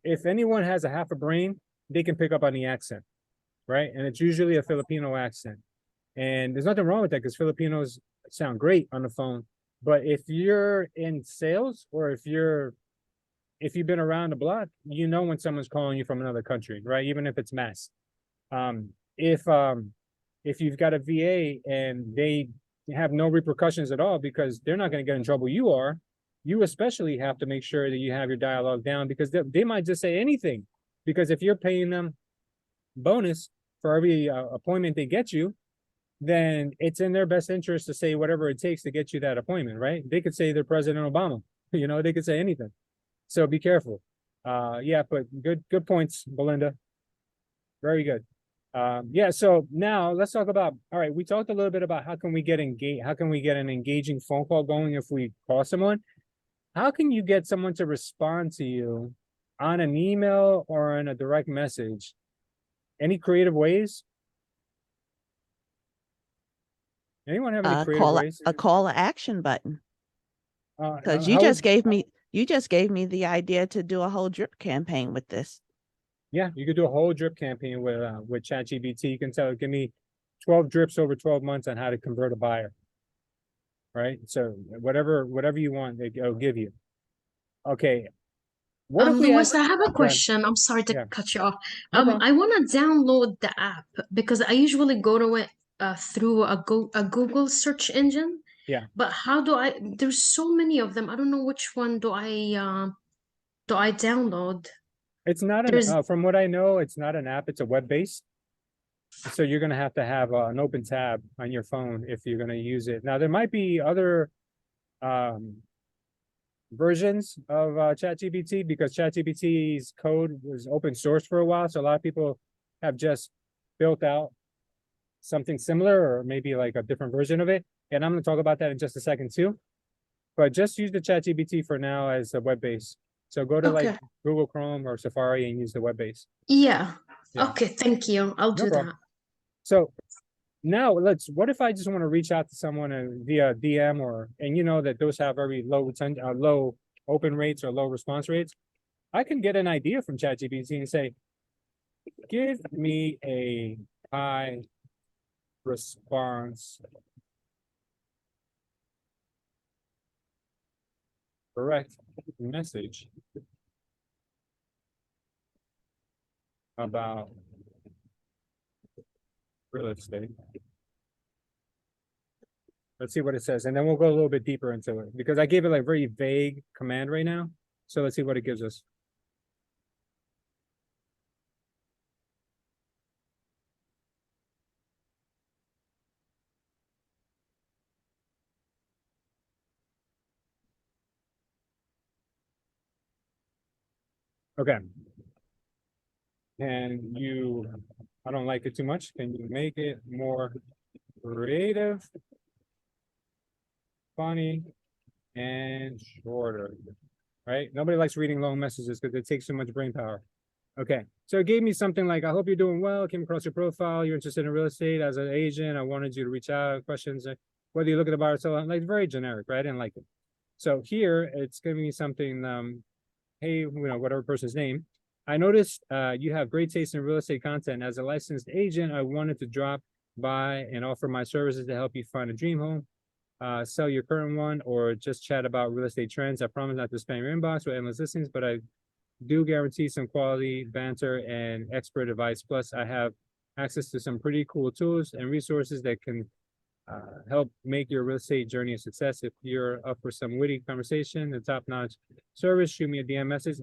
if anyone has a half a brain, they can pick up on the accent, right? And it's usually a Filipino accent. And there's nothing wrong with that, because Filipinos sound great on the phone. But if you're in sales, or if you've been around the block, you know when someone's calling you from another country, right? Even if it's mass. If you've got a VA and they have no repercussions at all, because they're not going to get in trouble, you are, you especially have to make sure that you have your dialogue down, because they might just say anything. Because if you're paying them bonus for every appointment they get you, then it's in their best interest to say whatever it takes to get you that appointment, right? They could say they're President Obama, you know, they could say anything. So be careful. Yeah, but good points, Belinda. Very good. Yeah, so now let's talk about, all right, we talked a little bit about how can we get engaged, how can we get an engaging phone call going if we call someone? How can you get someone to respond to you on an email or in a direct message? Any creative ways? Anyone have any creative ways?
A call to action button. Because you
how
just
would-
gave me the idea to do a whole drip campaign with this.
Yeah, you could do a whole drip campaign with ChatGPT. You can tell it, give me 12 drips over 12 months on how to convert a buyer. Right? So whatever you want, it'll give you. Okay. What if we
Louis, I
ask,
have a question. I'm sorry to
Yeah.
cut you off.
No problem.
I want to download the app because I usually go to it through a Google search engine.
Yeah.
But how do I? There's so many of them. I don't know which one do I download.
It's not
There's
from what I know, it's not an app, it's a web-based. So you're gonna have to have an open tab on your phone if you're gonna use it. Now, there might be other versions of ChatGPT, because ChatGPT's code was open source for a while. So a lot of people have just built out something similar, or maybe like a different version of it. And I'm gonna talk about that in just a second too. But just use the ChatGPT for now as a web base. So go to
okay.
like Google Chrome or Safari and use the web base.
Yeah.
Yeah.
Okay, thank you. I'll
No
do
problem.
that.
So now what if I just want to reach out to someone via DM, and you know that those have very low low open rates or low response rates. I can get an idea from ChatGPT and say, give me a high response direct message about real estate. Let's see what it says, and then we'll go a little bit deeper into it, because I gave it like very vague command right now. So let's see what it gives us. Okay. And I don't like it too much. Can you make it more creative, funny, and shorter? Right? Nobody likes reading long messages because it takes so much brain power. Okay. So it gave me something like, I hope you're doing well. Came across your profile. You're interested in real estate as an agent. I wanted you to reach out. Questions, whether you look at the buyer or sell, like very generic, right? I didn't like it. So here it's giving me something, hey, you know, whatever person's name. I noticed you have great taste in real estate content. As a licensed agent, I wanted to drop by and offer my services to help you find a dream home, sell your current one, or just chat about real estate trends. I promise not to spam your inbox with endless listings, but I do guarantee some quality banter and expert advice. Plus, I have access to some pretty cool tools and resources that can help make your real estate journey a success. If you're up for some witty conversation and top-notch service, shoot me a DM message.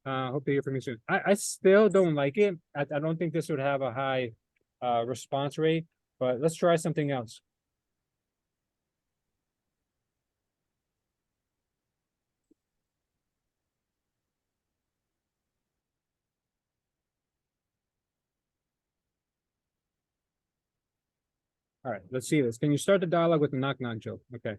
Hope to hear from you soon. I still don't like it. I don't think this would have a high response rate, but let's try something else. All right, let's see this. Can you start the dialogue with a knock-knock joke? Okay.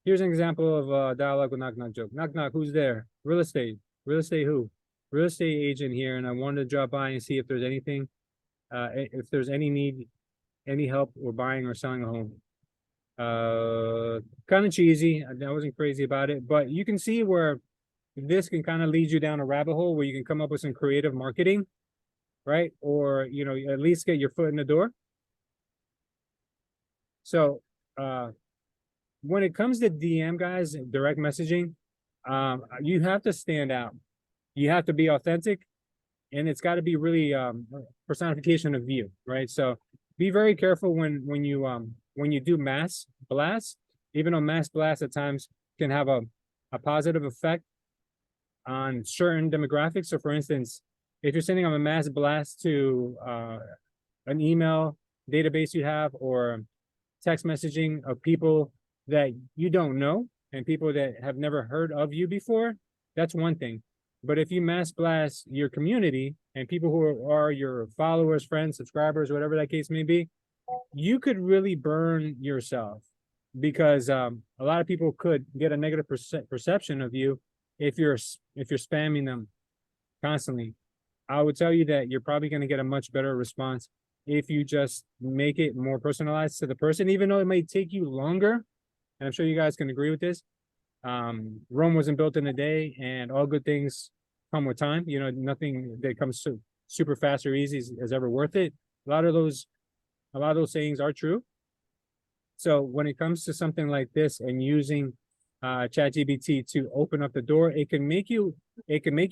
Here's an example of a dialogue with knock-knock joke. Knock-knock, who's there? Real estate. Real estate who? Real estate agent here, and I wanted to drop by and see if there's anything, if there's any need, any help or buying or selling a home. Kind of cheesy. I wasn't crazy about it, but you can see where this can kind of lead you down a rabbit hole where you can come up with some creative marketing, right? Or, you know, at least get your foot in the door. So, when it comes to DM, guys, direct messaging, you have to stand out. You have to be authentic, and it's got to be really personification of you, right? So be very careful when you do mass blast. Even though mass blast at times can have a a positive effect on certain demographics. So for instance, if you're sending them a mass blast to an email database you have, or text messaging of people that you don't know and people that have never heard of you before, that's one thing. But if you mass blast your community and people who are your followers, friends, subscribers, whatever that case may be, you could really burn yourself, because a lot of people could get a negative perception of you if you're spamming them constantly. I would tell you that you're probably going to get a much better response if you just make it more personalized to the person, even though it may take you longer. And I'm sure you guys can agree with this. Rome wasn't built in a day, and all good things come with time. You know, nothing that comes super fast or easy is ever worth it. A lot of those sayings are true. So when it comes to something like this and using ChatGPT to open up the door, it can make you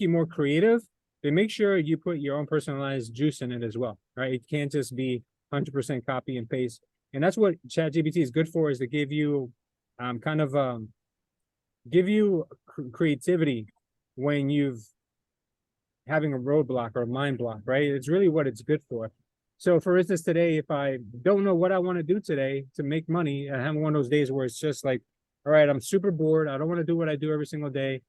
more creative. But make sure you put your own personalized juice in it as well, right? It can't just be 100% copy and paste. And that's what ChatGPT is good for, is to give you creativity when you've having a roadblock or a mind block, right? It's really what it's good for. So for instance, today, if I don't know what I want to do today to make money, I have one of those days where it's just like, all right, I'm super bored. I don't want to do what I do every single day.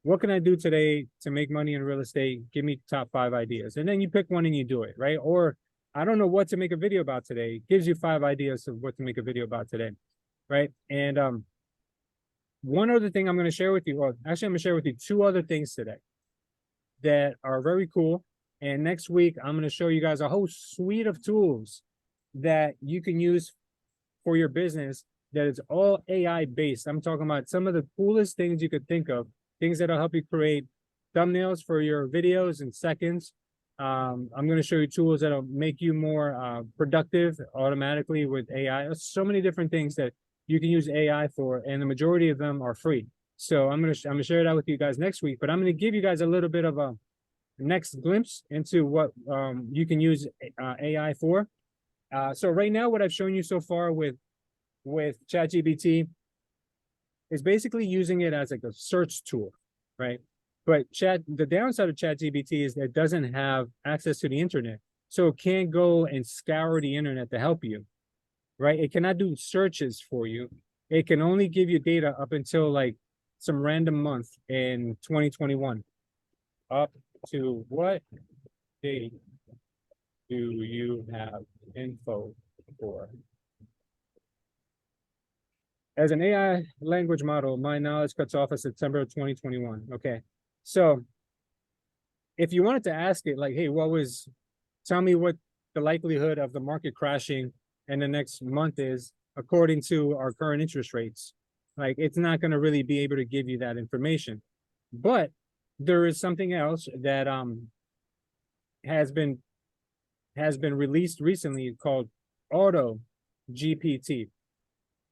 What can I do today to make money in real estate? Give me top 5 ideas. And then you pick one and you do it, right? Or I don't know what to make a video about today. It gives you 5 ideas of what to make a video about today, right? And one other thing I'm going to share with you, well, actually, I'm going to share with you 2 other things today that are very cool. And next week, I'm going to show you guys a whole suite of tools that you can use for your business that is all AI based. I'm talking about some of the coolest things you could think of, things that'll help you create thumbnails for your videos in seconds. I'm going to show you tools that'll make you more productive automatically with AI. There's so many different things that you can use AI for, and the majority of them are free. So I'm gonna share that with you guys next week. But I'm gonna give you guys a little bit of a next glimpse into what you can use AI for. So right now, what I've shown you so far with ChatGPT is basically using it as like a search tool, right? But the downside of ChatGPT is that it doesn't have access to the internet, so it can't go and scour the internet to help you, right? It cannot do searches for you. It can only give you data up until like some random month in 2021. Up to what date do you have info for? As an AI language model, my knowledge cuts off at September of 2021. Okay, so if you wanted to ask it like, hey, tell me what the likelihood of the market crashing in the next month is according to our current interest rates, like, it's not going to really be able to give you that information. But there is something else that has been released recently called Auto GPT.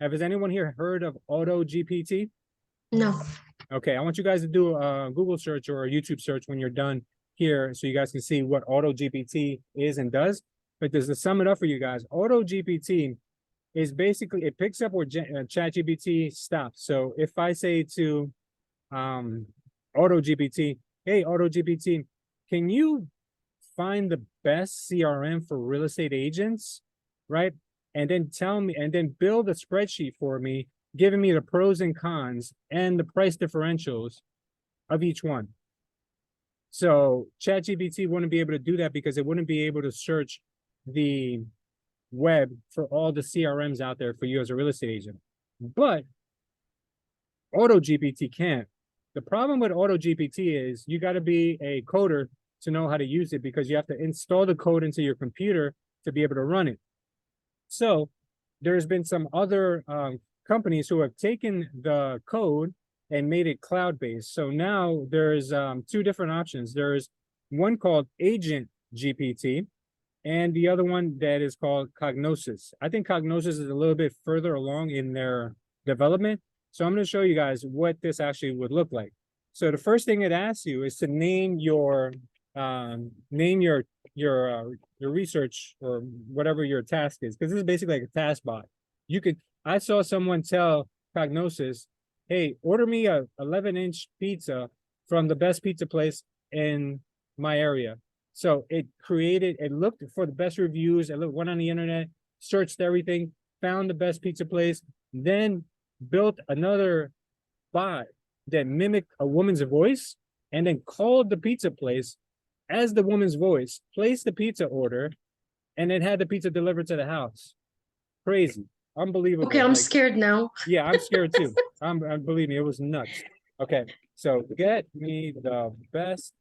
Has anyone here heard of Auto GPT?
No.
Okay, I want you guys to do a Google search or a YouTube search when you're done here, so you guys can see what Auto GPT is and does. But just to sum it up for you guys, Auto GPT is basically, it picks up where ChatGPT stops. So if I say to Auto GPT, hey, Auto GPT, can you find the best CRM for real estate agents, right? And then tell me, and then build a spreadsheet for me, giving me the pros and cons and the price differentials of each one. So ChatGPT wouldn't be able to do that because it wouldn't be able to search the web for all the CRMs out there for you as a real estate agent. But Auto GPT can. The problem with Auto GPT is you got to be a coder to know how to use it, because you have to install the code into your computer to be able to run it. So there's been some other companies who have taken the code and made it cloud-based. So now there's 2 different options. There's one called Agent GPT, and the other one that is called Cognosis. I think Cognosis is a little bit further along in their development. So I'm going to show you guys what this actually would look like. So the first thing it asks you is to name your research or whatever your task is, because this is basically like a task bot. I saw someone tell Cognosis hey, order me a 11-inch pizza from the best pizza place in my area. So it looked for the best reviews, went on the internet, searched everything, found the best pizza place, then built another bot that mimicked a woman's voice, and then called the pizza place as the woman's voice, placed the pizza order, and then had the pizza delivered to the house. Crazy. Unbelievable.
Okay, I'm
Like,
scared now.
yeah, I'm scared too. Believe me, it was nuts. Okay, so get me the best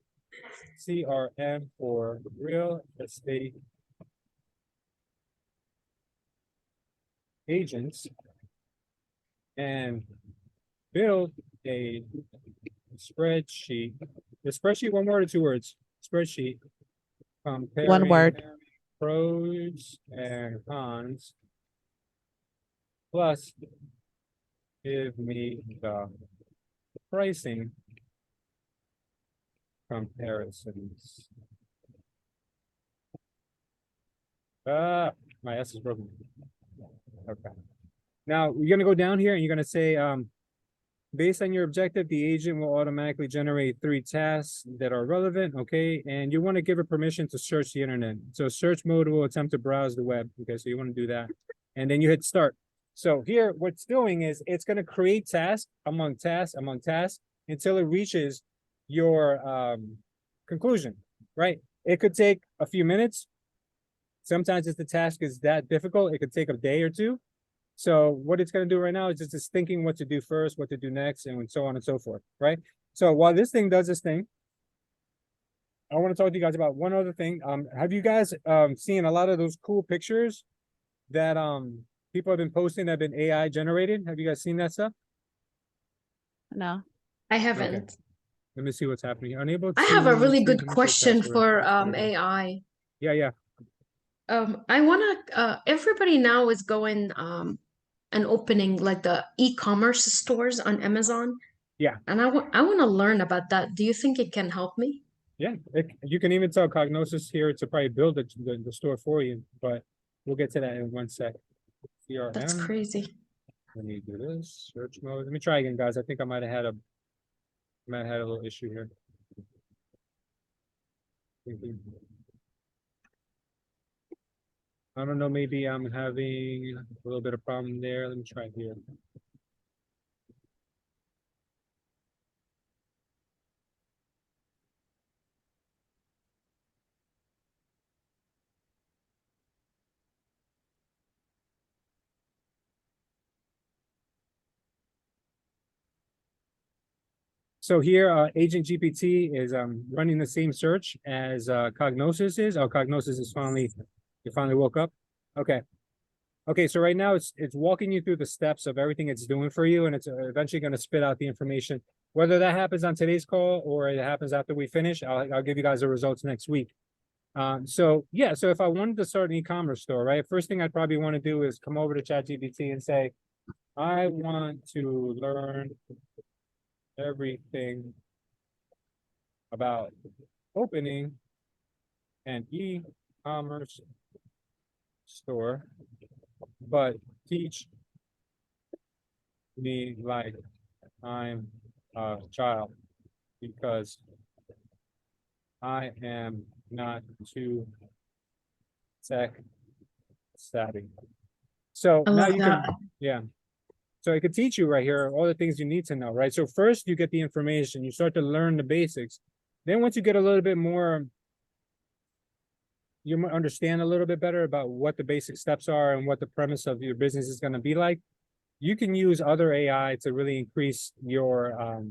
CRM for real estate agents and build a spreadsheet. The spreadsheet, one word or two words? Spreadsheet. Comparing
One word.
pros and cons. Plus, give me the pricing comparisons. My S is broken. Okay. Now you're gonna go down here and you're gonna say, based on your objective, the agent will automatically generate 3 tasks that are relevant. Okay, and you want to give it permission to search the internet. So search mode will attempt to browse the web. Okay, so you want to do that, and then you hit start. So here, what's doing is it's going to create tasks among tasks among tasks until it reaches your conclusion. Right? It could take a few minutes. Sometimes if the task is that difficult, it could take a day or two. So what it's going to do right now is just thinking what to do first, what to do next, and so on and so forth, right? So while this thing does this thing, I want to talk to you guys about one other thing. Have you guys seen a lot of those cool pictures that people have been posting that have been AI generated? Have you guys seen that stuff?
No.
I haven't.
Let me see what's happening. Unable to
I have a really
change
good
initial
question
password.
for
There you go.
AI.
Yeah.
I wanna everybody now is going and opening like the e-commerce stores on Amazon.
Yeah.
And I wanna learn about that. Do you think it can help me?
Yeah, you can even tell Cognosis here to probably build the store for you, but we'll get to that in one sec.
That's
CRM.
crazy.
Let me do this search mode. Let me try again, guys. I think I might have had a little issue here. I don't know. Maybe I'm having a little bit of problem there. Let me try here. So here, Agent GPT is running the same search as Cognosis is. Oh, Cognosis is you finally woke up. Okay. Okay, so right now it's walking you through the steps of everything it's doing for you, and it's eventually going to spit out the information. Whether that happens on today's call or it happens after we finish, I'll give you guys the results next week. So yeah, so if I wanted to start an e-commerce store, right, first thing I'd probably want to do is come over to ChatGPT and say, I want to learn everything about opening an e-commerce store, but teach me like I'm a child because I am not too tech savvy. So
I
now
love
you
that.
can, yeah. So it could teach you right here all the things you need to know, right? So first you get the information, you start to learn the basics. Then once you get a little bit more, you might understand a little bit better about what the basic steps are and what the premise of your business is going to be like. You can use other AI to really increase your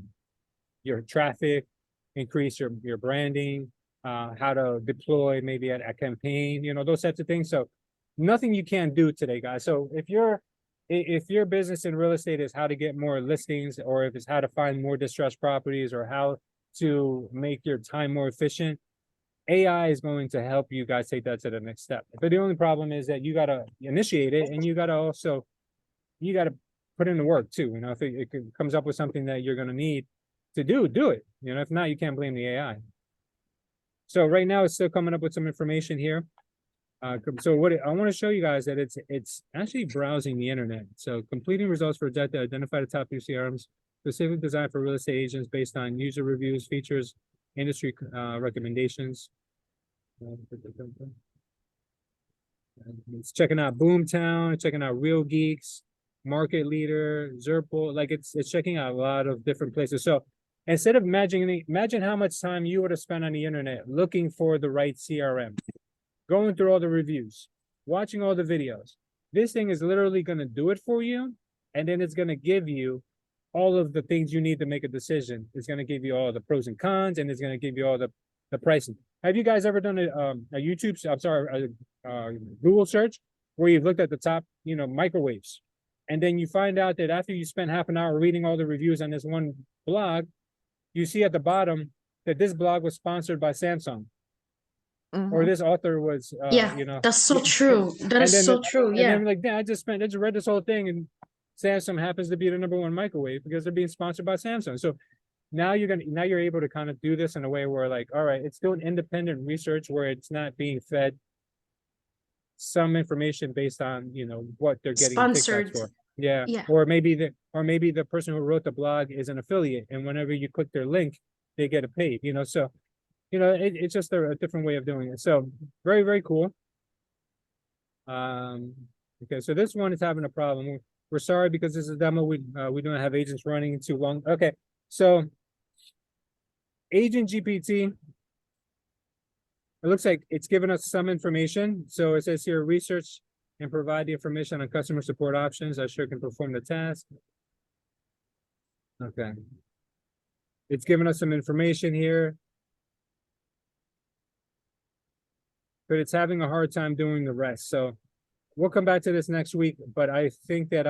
traffic, increase your branding, how to deploy maybe a campaign, those types of things. So nothing you can't do today, guys. So if your business in real estate is how to get more listings, or if it's how to find more distressed properties, or how to make your time more efficient, AI is going to help you guys take that to the next step. But the only problem is that you got to initiate it, and you got to put in the work too. If it comes up with something that you're going to need to do it. If not, you can't blame the AI. So right now it's still coming up with some information here. So what I want to show you guys that it's actually browsing the internet. So completing results for data, identify the top few CRMs specifically designed for real estate agents based on user reviews, features, industry recommendations. It's checking out Boomtown, checking out Real Geeks, Market Leader, Zerpo. Like it's checking out a lot of different places. So instead of imagine how much time you would have spent on the internet looking for the right CRM, going through all the reviews, watching all the videos. This thing is literally going to do it for you, and then it's going to give you all of the things you need to make a decision. It's going to give you all the pros and cons, and it's going to give you all the pricing. Have you guys ever done a YouTube, I'm sorry, Google search where you've looked at the top, microwaves, and then you find out that after you spent half an hour reading all the reviews on this one blog, you see at the bottom that this blog was sponsored by Samsung, or this author was,
Yeah, that's so true. That is so true.
And
Yeah.
then like, I just read this whole thing, and Samsung happens to be the #1 microwave because they're being sponsored by Samsung. So now you're able to kind of do this in a way where, like, all right, it's still an independent research where it's not being fed some information based on what they're getting
Sponsored.
TikToks for. Yeah.
Yeah.
Or maybe the person who wrote the blog is an affiliate, and whenever you click their link, they get a paid. So it's just a different way of doing it. So very, very cool. Okay, so this one is having a problem. We're sorry because this is a demo. We don't have agents running too long. Okay, so Agent GPT, it looks like it's given us some information. So it says here, research and provide the information on customer support options. I sure can perform the task. Okay. It's given us some information here, but it's having a hard time doing the rest. So we'll come back to this next week, but I think that,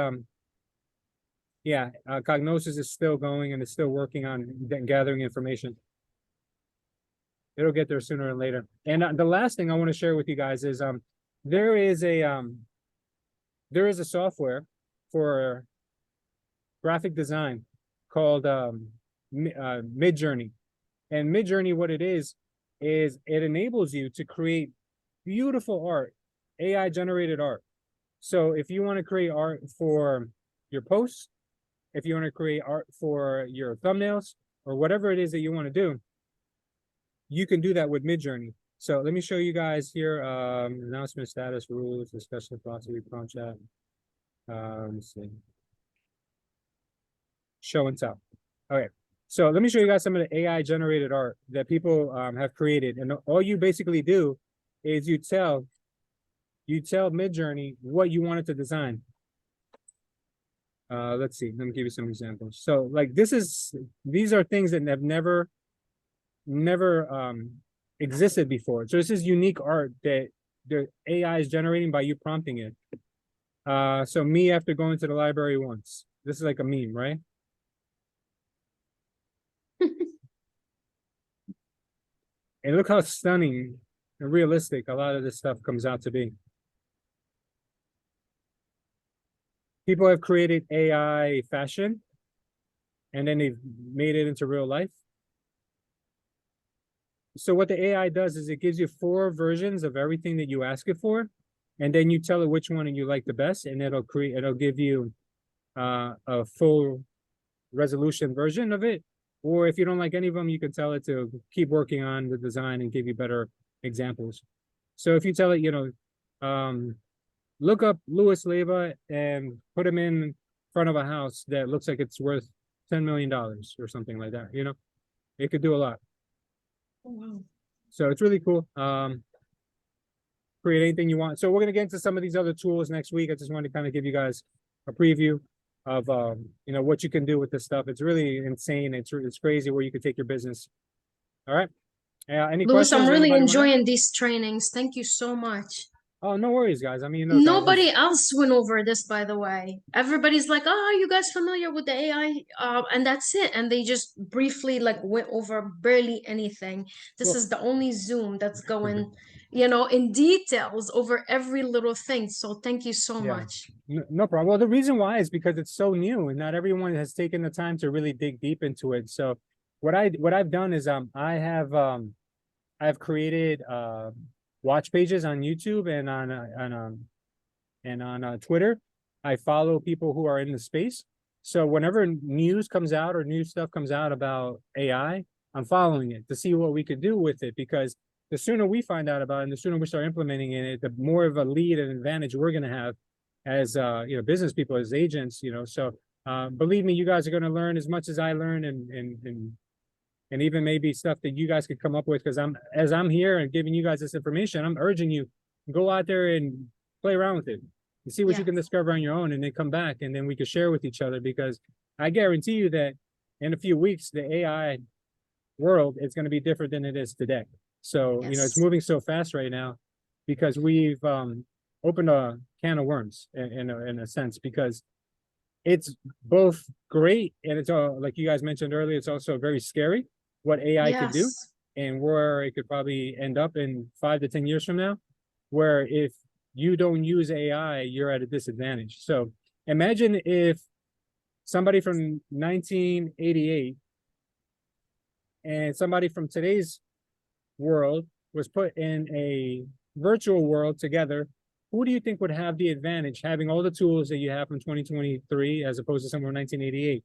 Cognosis is still going and it's still working on gathering information. It'll get there sooner or later. And the last thing I want to share with you guys is, there is a software for graphic design called Midjourney. And Midjourney, what it is it enables you to create beautiful art, AI generated art. So if you want to create art for your posts, if you want to create art for your thumbnails, or whatever it is that you want to do, you can do that with Midjourney. So let me show you guys here, announcement status, rules, discussion, philosophy, prompt chat. Let's see. Show and tell. Okay. So let me show you guys some of the AI generated art that people have created. And all you basically do is you tell Midjourney what you want it to design. Let's see, let me give you some examples. So like these are things that have never existed before. So this is unique art that the AI is generating by you prompting it. So me after going to the library once. This is like a meme, right? And look how stunning and realistic a lot of this stuff comes out to be. People have created AI fashion, and then they've made it into real life. So what the AI does is it gives you 4 versions of everything that you ask it for, and then you tell it which one you like the best, and it'll give you a full resolution version of it. Or if you don't like any of them, you can tell it to keep working on the design and give you better examples. So if you tell it, look up Louis Leva and put him in front of a house that looks like it's worth $10 million or something like that, it could do a lot.
Oh, wow.
So it's really cool. Create anything you want. So we're going to get into some of these other tools next week. I just wanted to kind of give you guys a preview of, what you can do with this stuff. It's really insane. It's crazy where you could take your business. All right. Any
Louis,
questions?
I'm really
Anybody wanna-
enjoying these trainings. Thank you so much.
Oh, no worries, guys. I mean,
Nobody else went over this, by the way. Everybody's like, "Oh, are you guys familiar with the AI?" And that's it. And they just briefly went over barely anything. This
Well-
is the only Zoom that's going, in details over every little thing. So thank you so
Yeah.
much.
No problem. Well, the reason why is because it's so new and not everyone has taken the time to really dig deep into it. So what I've done is I've created watch pages on YouTube and on Twitter. I follow people who are in the space. So whenever news comes out or new stuff comes out about AI, I'm following it to see what we could do with it, because the sooner we find out about it and the sooner we start implementing it, the more of a lead and advantage we're going to have as business people, as agents. So believe me, you guys are going to learn as much as I learn, and even maybe stuff that you guys could come up with, because as I'm here and giving you guys this information, I'm urging you, go out there and play around with it and see what you can discover on your own, and then come back and then we can share with each other, because I guarantee you that in a few weeks the AI world is going to be different than it is today. So it's moving so fast right now because we've opened a can of worms in a sense, because it's both great and it's all, like you guys mentioned earlier, it's also very scary what AI could do and where it could probably end up in 5 to 10 years from now, where if you don't use AI, you're at a disadvantage. So imagine if somebody from 1988 and somebody from today's world was put in a virtual world together. Who do you think would have the advantage, having all the tools that you have from 2023 as opposed to someone from 1988?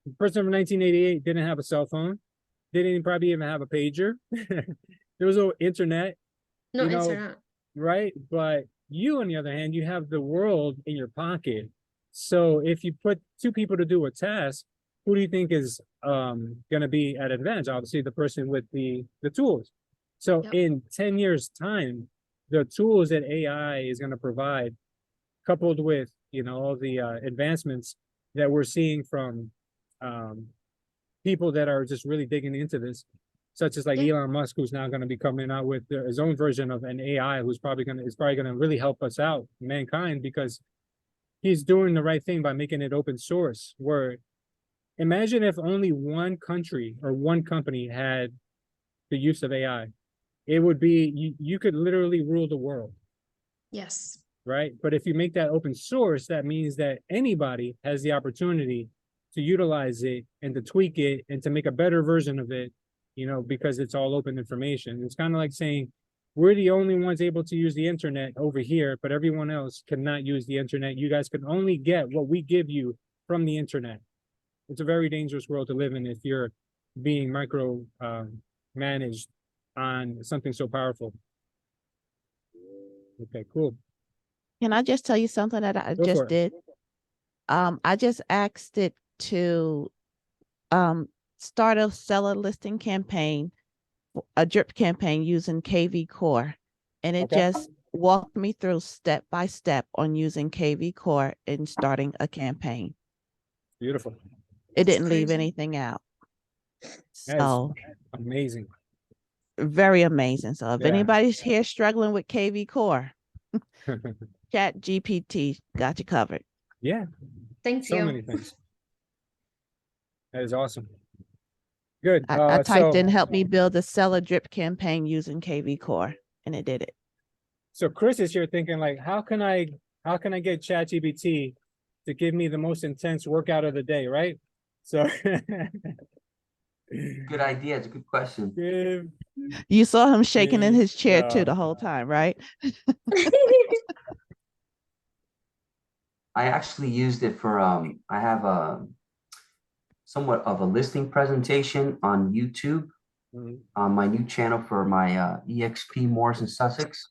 The person from 1988 didn't have a cell phone, didn't probably even have a pager. There was no internet.
No internet.
Right? But you, on the other hand, you have the world in your pocket. So if you put two people to do a task, who do you think is going to be at advantage? Obviously, the person with the tools. So in 10 years' time, the tools that AI is going to provide, coupled with all the advancements that we're seeing from people that are just really digging into this, such as like Elon Musk, who's now going to be coming out with his own version of an AI, who's probably going to really help us out, mankind, because he's doing the right thing by making it open source. Where imagine if only one country or one company had the use of AI, it would be you could literally rule the world.
Yes.
Right. But if you make that open source, that means that anybody has the opportunity to utilize it and to tweak it and to make a better version of it, because it's all open information. It's kind of like saying we're the only ones able to use the internet over here, but everyone else cannot use the internet. You guys can only get what we give you from the internet. It's a very dangerous world to live in if you're being micro managed on something so powerful. Okay, cool.
Can I just tell you something that I just did? I just asked it to start a seller listing campaign, a drip campaign using KV Core. And it just walked me through step by step on using KV Core and starting a campaign.
Beautiful.
It didn't leave anything out. So
amazing.
Very amazing. So if anybody's here struggling with KV Core, Chat GPT got you covered.
Yeah.
Thank
you. So many things. That is awesome. Good.
I typed in help me build a seller drip campaign using KV Core, and it did it.
So Chris is here thinking like, how can I get ChatGPT to give me the most intense workout of the day, right? So
good idea. It's a good question.
You saw him shaking in his chair too the whole time, right?
I actually used it for I have a somewhat of a listing presentation on YouTube on my new channel for my EXP Moors in Sussex.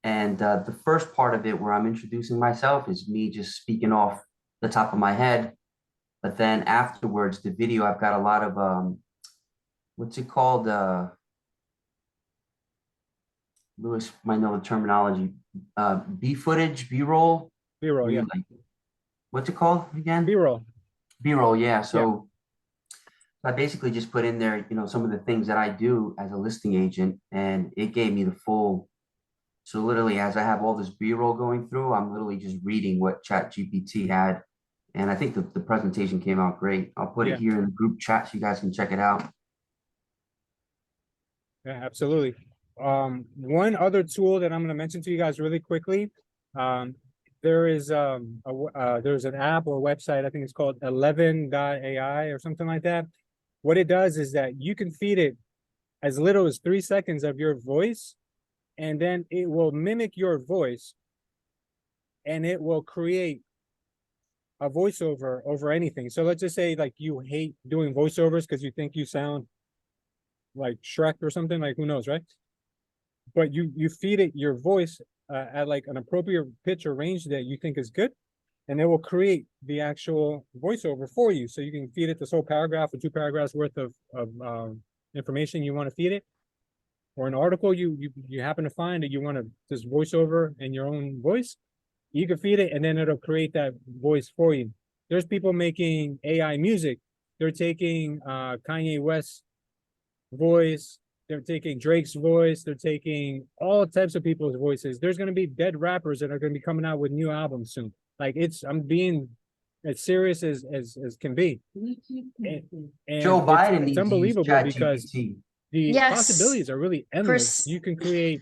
And the first part of it where I'm introducing myself is me just speaking off the top of my head. But then afterwards, the video, I've got a lot of what's it called? Lewis might know the terminology. B-footage, B-roll.
B-roll, yeah.
Like, what's it called again?
B-roll.
B-roll, yeah. So I basically just put in there, some of the things that I do as a listing agent, and it gave me the full. So literally, as I have all this B-roll going through, I'm literally just reading what ChatGPT had, and I think the presentation came out great. I'll put it here in the group chat so you guys can check it out.
Yeah, absolutely. One other tool that I'm going to mention to you guys really quickly. There is there's an app or website, I think it's called 11.ai or something like that. What it does is that you can feed it as little as 3 seconds of your voice, and then it will mimic your voice and it will create a voiceover over anything. So let's just say like you hate doing voiceovers because you think you sound like Shrek or something, like who knows, right? But you feed it your voice at like an appropriate pitch or range that you think is good, and it will create the actual voiceover for you. So you can feed it this whole paragraph or 2 paragraphs worth of information you want to feed it, or an article you happen to find that you want to just voiceover in your own voice. You can feed it, and then it'll create that voice for you. There's people making AI music. They're taking Kanye West's voice. They're taking Drake's voice. They're taking all types of people's voices. There's going to be dead rappers that are going to be coming out with new albums soon. Like I'm being as serious as can be. And
Joe Biden
it's
needs to use
unbelievable because
ChatGPT.
the
Yes.
possibilities are really endless.
Chris.
You can create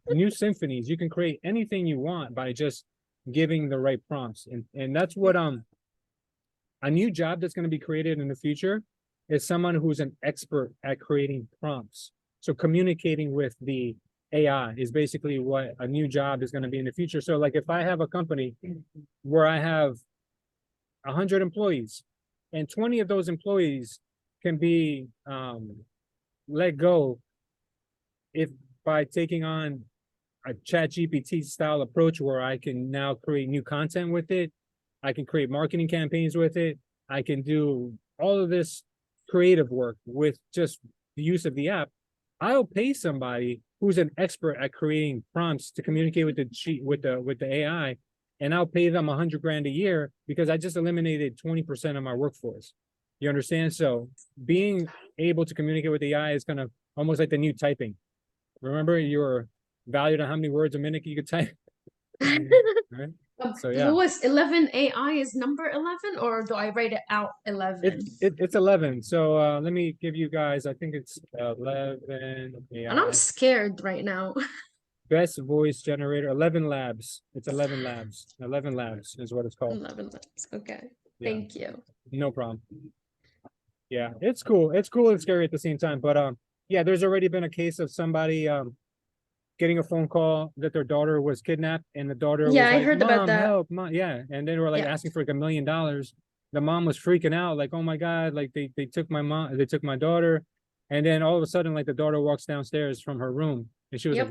new symphonies. You can create anything you want by just giving the right prompts. And that's what a new job that's going to be created in the future is someone who's an expert at creating prompts. So communicating with the AI is basically what a new job is going to be in the future. So like if I have a company where I have 100 employees and 20 of those employees can be let go if by taking on a ChatGPT style approach where I can now create new content with it, I can create marketing campaigns with it, I can do all of this creative work with just the use of the app. I'll pay somebody who's an expert at creating prompts to communicate with the AI, and I'll pay them 100 grand a year because I just eliminated 20% of my workforce. You understand? So being able to communicate with the AI is kind of almost like the new typing. Remember, you were valued on how many words a minute you could type. Right? So yeah,
Louis, 11 AI is number 11, or do I write it out 11?
it's 11. So let me give you guys. I think it's 11 AI.
And I'm scared right now.
Best voice generator. 11 labs. It's 11 labs. 11 labs is what it's called.
11 minutes. Okay.
Yeah.
Thank you.
No problem. Yeah, it's cool. It's cool and scary at the same time. But yeah, there's already been a case of somebody getting a phone call that their daughter was kidnapped, and the daughter
Yeah,
was
I
like,
heard about
"Mom,
that.
help, Mom!" Yeah, and they were like
Yeah.
asking for like $1 million. The mom was freaking out, like, "Oh my God!" Like they took my mom, they took my daughter, and then all of a sudden, like the daughter walks downstairs from her room, and she was
Yep.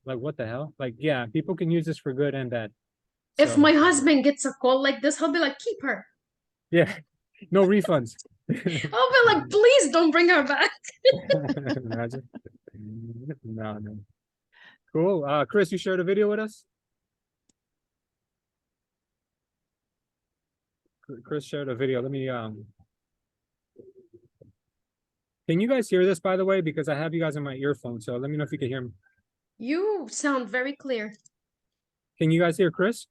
like, what the hell?" Like, yeah, people can use this for good and bad.
If
So,
my husband gets a call like this, he'll be like, keep her.
yeah, no refunds.
I'll be like, please don't bring her back.
Imagine. No. Cool. Chris, you shared a video with us? Chris shared a video. Let me can you guys hear this, by the way? Because I have you guys in my earphone, so let me know if you can hear me.
You sound very clear.
Can you guys hear Chris?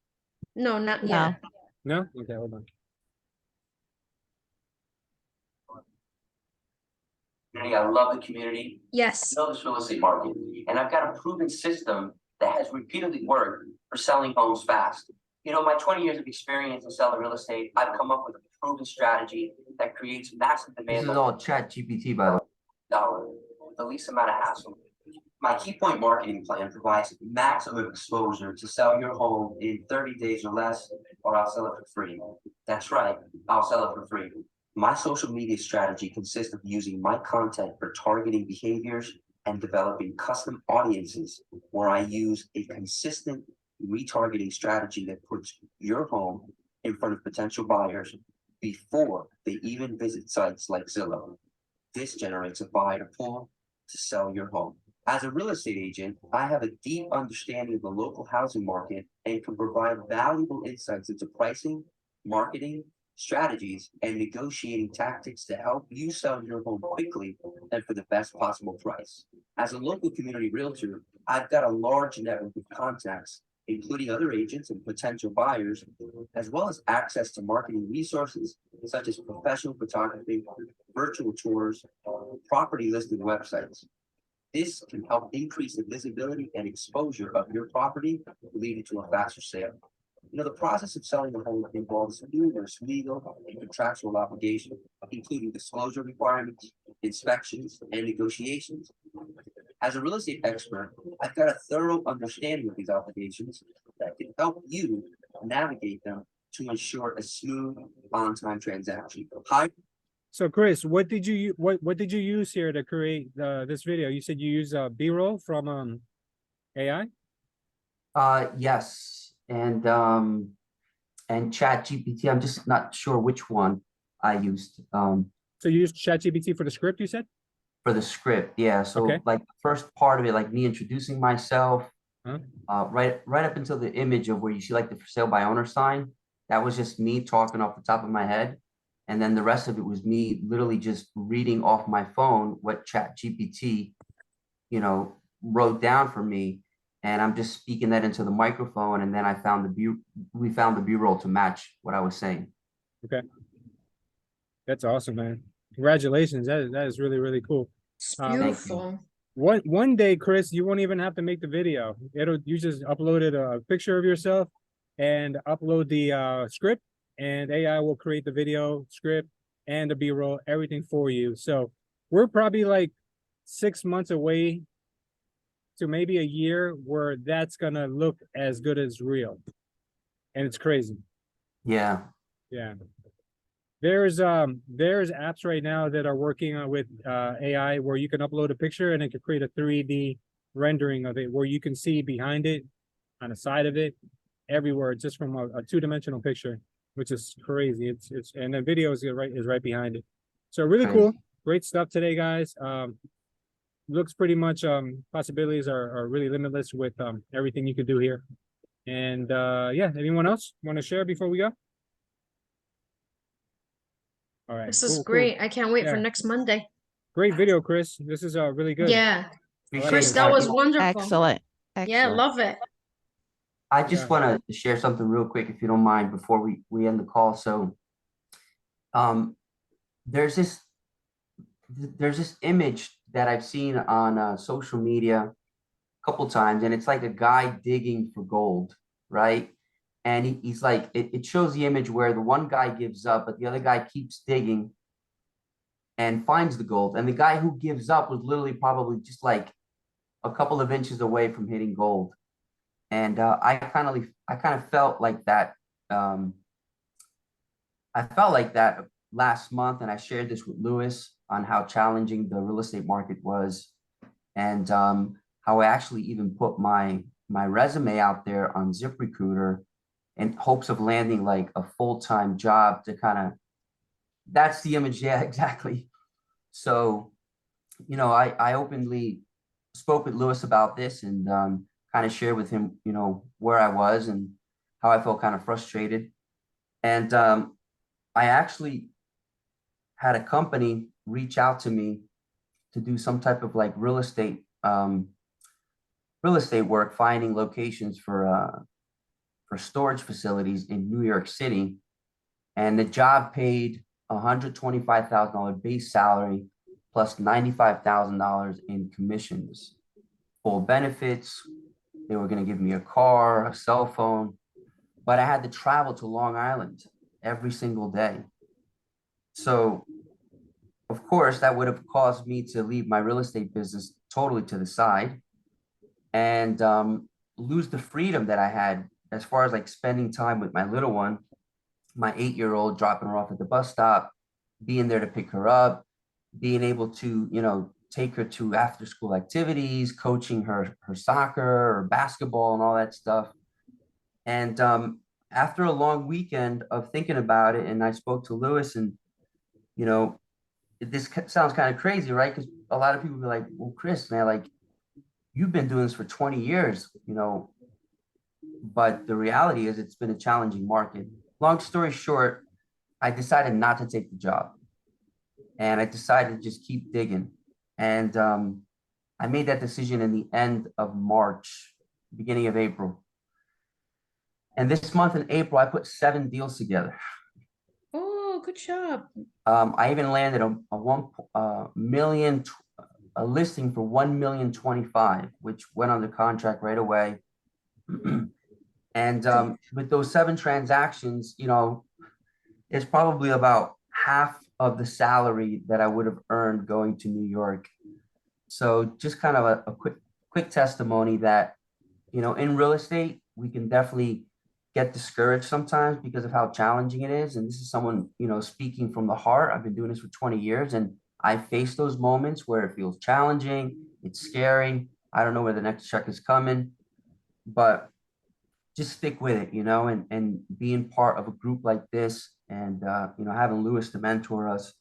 No, not
No.
yet.
No? Okay, hold on.
I love the community.
Yes.
I know this real estate market, and I've got a proven system that has repeatedly worked for selling homes fast. You know, my 20 years of experience in selling real estate, I've come up with a proven strategy that creates massive
This
demand
is all ChatGPT, by the way.
dollar with the least amount of hassle. My key point marketing plan provides maximum exposure to sell your home in 30 days or less, or I'll sell it for free. That's right, I'll sell it for free. My social media strategy consists of using my content for targeting behaviors and developing custom audiences where I use a consistent retargeting strategy that puts your home in front of potential buyers before they even visit sites like Zillow. This generates a buyer pool to sell your home. As a real estate agent, I have a deep understanding of the local housing market and can provide valuable insights into pricing, marketing, strategies, and negotiating tactics to help you sell your home quickly and for the best possible price. As a local community realtor, I've got a large network of contacts, including other agents and potential buyers, as well as access to marketing resources such as professional photography, virtual tours, property listing websites. This can help increase the visibility and exposure of your property, leading to a faster sale. You know, the process of selling a home involves numerous legal and contractual obligations, including disclosure requirements, inspections, and negotiations. As a real estate expert, I've got a thorough understanding of these obligations that can help you navigate them to ensure a smooth on-time transaction. Hi,
So Chris, what did you use here to create this video? You said you use B-roll from AI?
Yes, and Chat GPT. I'm just not sure which one I used
So you used ChatGPT for the script, you said?
for the script. Yeah, so
Okay.
like the first part of it, like me introducing myself,
Huh?
right up until the image of where you see like the for sale by owner sign, that was just me talking off the top of my head. And then the rest of it was me literally just reading off my phone what Chat GPT, wrote down for me. And I'm just speaking that into the microphone. And then we found the B-roll to match what I was saying.
Okay. That's awesome, man. Congratulations. That is really, really cool.
It's
Thank you.
beautiful.
One day, Chris, you won't even have to make the video. You just uploaded a picture of yourself and upload the script, and AI will create the video script and the B-roll, everything for you. So we're probably like 6 months away to maybe a year where that's gonna look as good as real. And it's crazy.
Yeah.
Yeah. There's apps right now that are working with AI where you can upload a picture and it can create a 3D rendering of it where you can see behind it, on the side of it, everywhere, just from a two-dimensional picture, which is crazy. It's and the video is right behind it. So really
Crazy.
cool. Great stuff today, guys. Looks pretty much possibilities are really limitless with everything you could do here. And yeah, anyone else want to share before we go? All right.
This is
cool.
great. I can't wait for
Yeah.
next Monday.
Great video, Chris. This is really good.
Yeah.
Appreciate
Chris,
it,
that
guys.
was wonderful.
Excellent.
Yeah,
Excellent.
love it.
I just
Yeah.
want to share something real quick, if you don't mind, before we end the call. So, there's this image that I've seen on social media a couple times, and it's like a guy digging for gold, right? And he's like, it shows the image where the one guy gives up, but the other guy keeps digging and finds the gold. And the guy who gives up was literally probably just like a couple of inches away from hitting gold. And I kind of felt like that. I felt like that last month, and I shared this with Lewis on how challenging the real estate market was, and how I actually even put my resume out there on ZipRecruiter in hopes of landing like a full-time job to kind of. That's the image, yeah, exactly. So, I openly spoke with Lewis about this and kind of shared with him, where I was and how I felt kind of frustrated. And I actually had a company reach out to me to do some type of like real estate work, finding locations for storage facilities in New York City. And the job paid $125,000 base salary plus $95,000 in commissions, full benefits. They were going to give me a car, a cell phone, but I had to travel to Long Island every single day. So, of course, that would have caused me to leave my real estate business totally to the side and lose the freedom that I had as far as like spending time with my little one, my 8-year-old, dropping her off at the bus stop, being there to pick her up, being able to, take her to after school activities, coaching her soccer or basketball and all that stuff. And after a long weekend of thinking about it, and I spoke to Lewis, and this sounds kind of crazy, right? Because a lot of people be like, well, Chris, man, like you've been doing this for 20 years, but the reality is it's been a challenging market. Long story short, I decided not to take the job, and I decided to just keep digging. And I made that decision in the end of March, beginning of April. And this month in April, I put 7 deals together.
Oh, good job.
I even landed a listing for 1,025,000, which went under contract right away. And with those 7 transactions, it's probably about half of the salary that I would have earned going to New York. So just kind of a quick testimony that, in real estate, we can definitely get discouraged sometimes because of how challenging it is. And this is someone, speaking from the heart. I've been doing this for 20 years and I face those moments where it feels challenging, it's scary. I don't know where the next check is coming, but just stick with it, and being part of a group like this and, having Lewis to mentor us,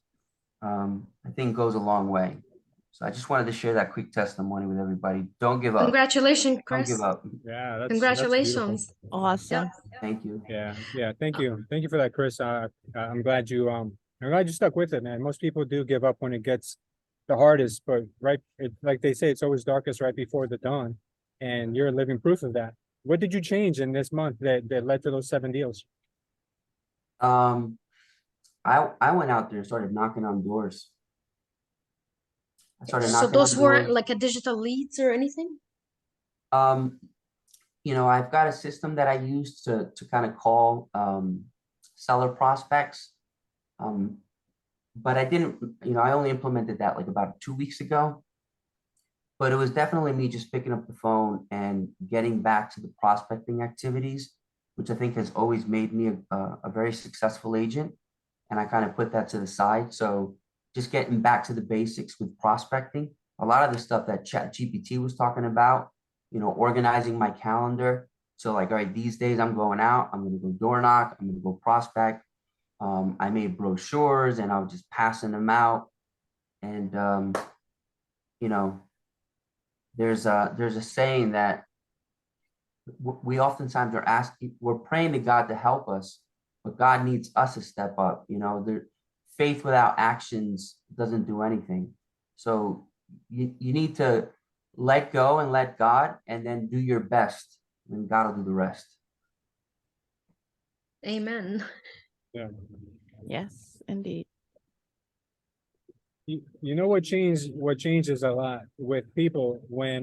I think goes a long way. So I just wanted to share that quick testimony with everybody. Don't give up.
Congratulations,
Don't give
Chris.
up.
Yeah, that's beautiful.
Congratulations.
Awesome.
Thank you.
Yeah, thank you for that, Chris. I'm glad you stuck with it, man. Most people do give up when it gets the hardest, but like they say, it's always darkest right before the dawn, and you're living proof of that. What did you change in this month that led to those 7 deals?
I went out there and started knocking on doors. I started
So
knocking
those
on
weren't
doors.
like a digital leads or anything?
I've got a system that I use to kind of call seller prospects. But I didn't, I only implemented that like about 2 weeks ago. But it was definitely me just picking up the phone and getting back to the prospecting activities, which I think has always made me a very successful agent. And I kind of put that to the side. So just getting back to the basics with prospecting. A lot of the stuff that GPT was talking about, organizing my calendar. So like, all right, these days I'm going out, I'm going to go door knock, I'm going to go prospect. I made brochures and I was just passing them out. And, there's a saying that we oftentimes are asking, we're praying to God to help us, but God needs us to step up. Faith without actions doesn't do anything. So you need to let go and let God, and then do your best, and God will do the rest.
Amen.
Yeah.
Yes, indeed.
You know what changes a lot with people when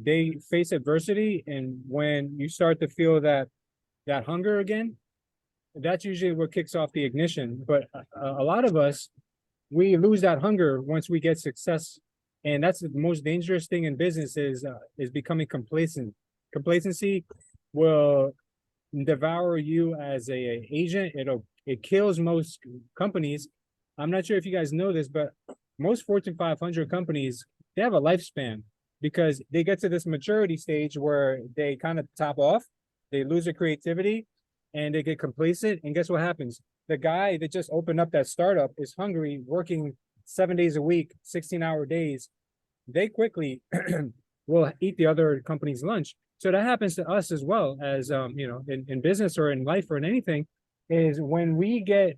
they face adversity, and when you start to feel that hunger again, that's usually what kicks off the ignition. But a lot of us, we lose that hunger once we get success, and that's the most dangerous thing in business is becoming complacent. Complacency will devour you as a agent. It kills most companies. I'm not sure if you guys know this, but most Fortune 500 companies, they have a lifespan because they get to this maturity stage where they kind of top off, they lose their creativity, and they get complacent. And guess what happens? The guy that just opened up that startup is hungry, working 7 days a week, 16-hour days. They quickly will eat the other company's lunch. So that happens to us as well as, in business or in life or in anything, is when we get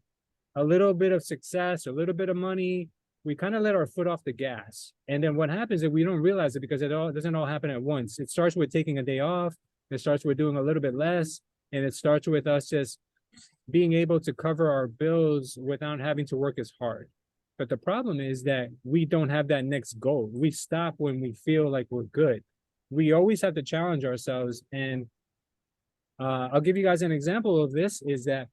a little bit of success, a little bit of money, we kind of let our foot off the gas. And then what happens is we don't realize it because it doesn't all happen at once. It starts with taking a day off. It starts with doing a little bit less. And it starts with us just being able to cover our bills without having to work as hard. But the problem is that we don't have that next goal. We stop when we feel like we're good. We always have to challenge ourselves. And I'll give you guys an example of this is that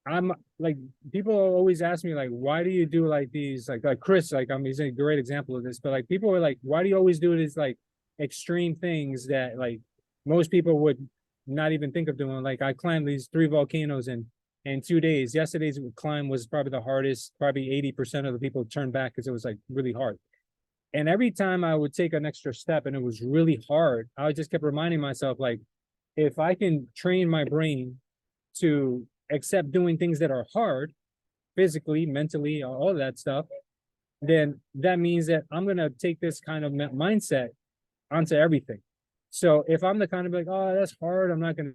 I'm like, people always ask me like, why do you do like these, like Chris, he's a great example of this, but like people are like, why do you always do these like extreme things that like most people would not even think of doing? Like I climbed these 3 volcanoes in 2 days. Yesterday's climb was probably the hardest. Probably 80% of the people turned back because it was like really hard. And every time I would take an extra step and it was really hard, I just kept reminding myself, like, if I can train my brain to accept doing things that are hard, physically, mentally, all of that stuff, then that means that I'm going to take this kind of mindset onto everything. So if I'm the kind of like, oh, that's hard, I'm not going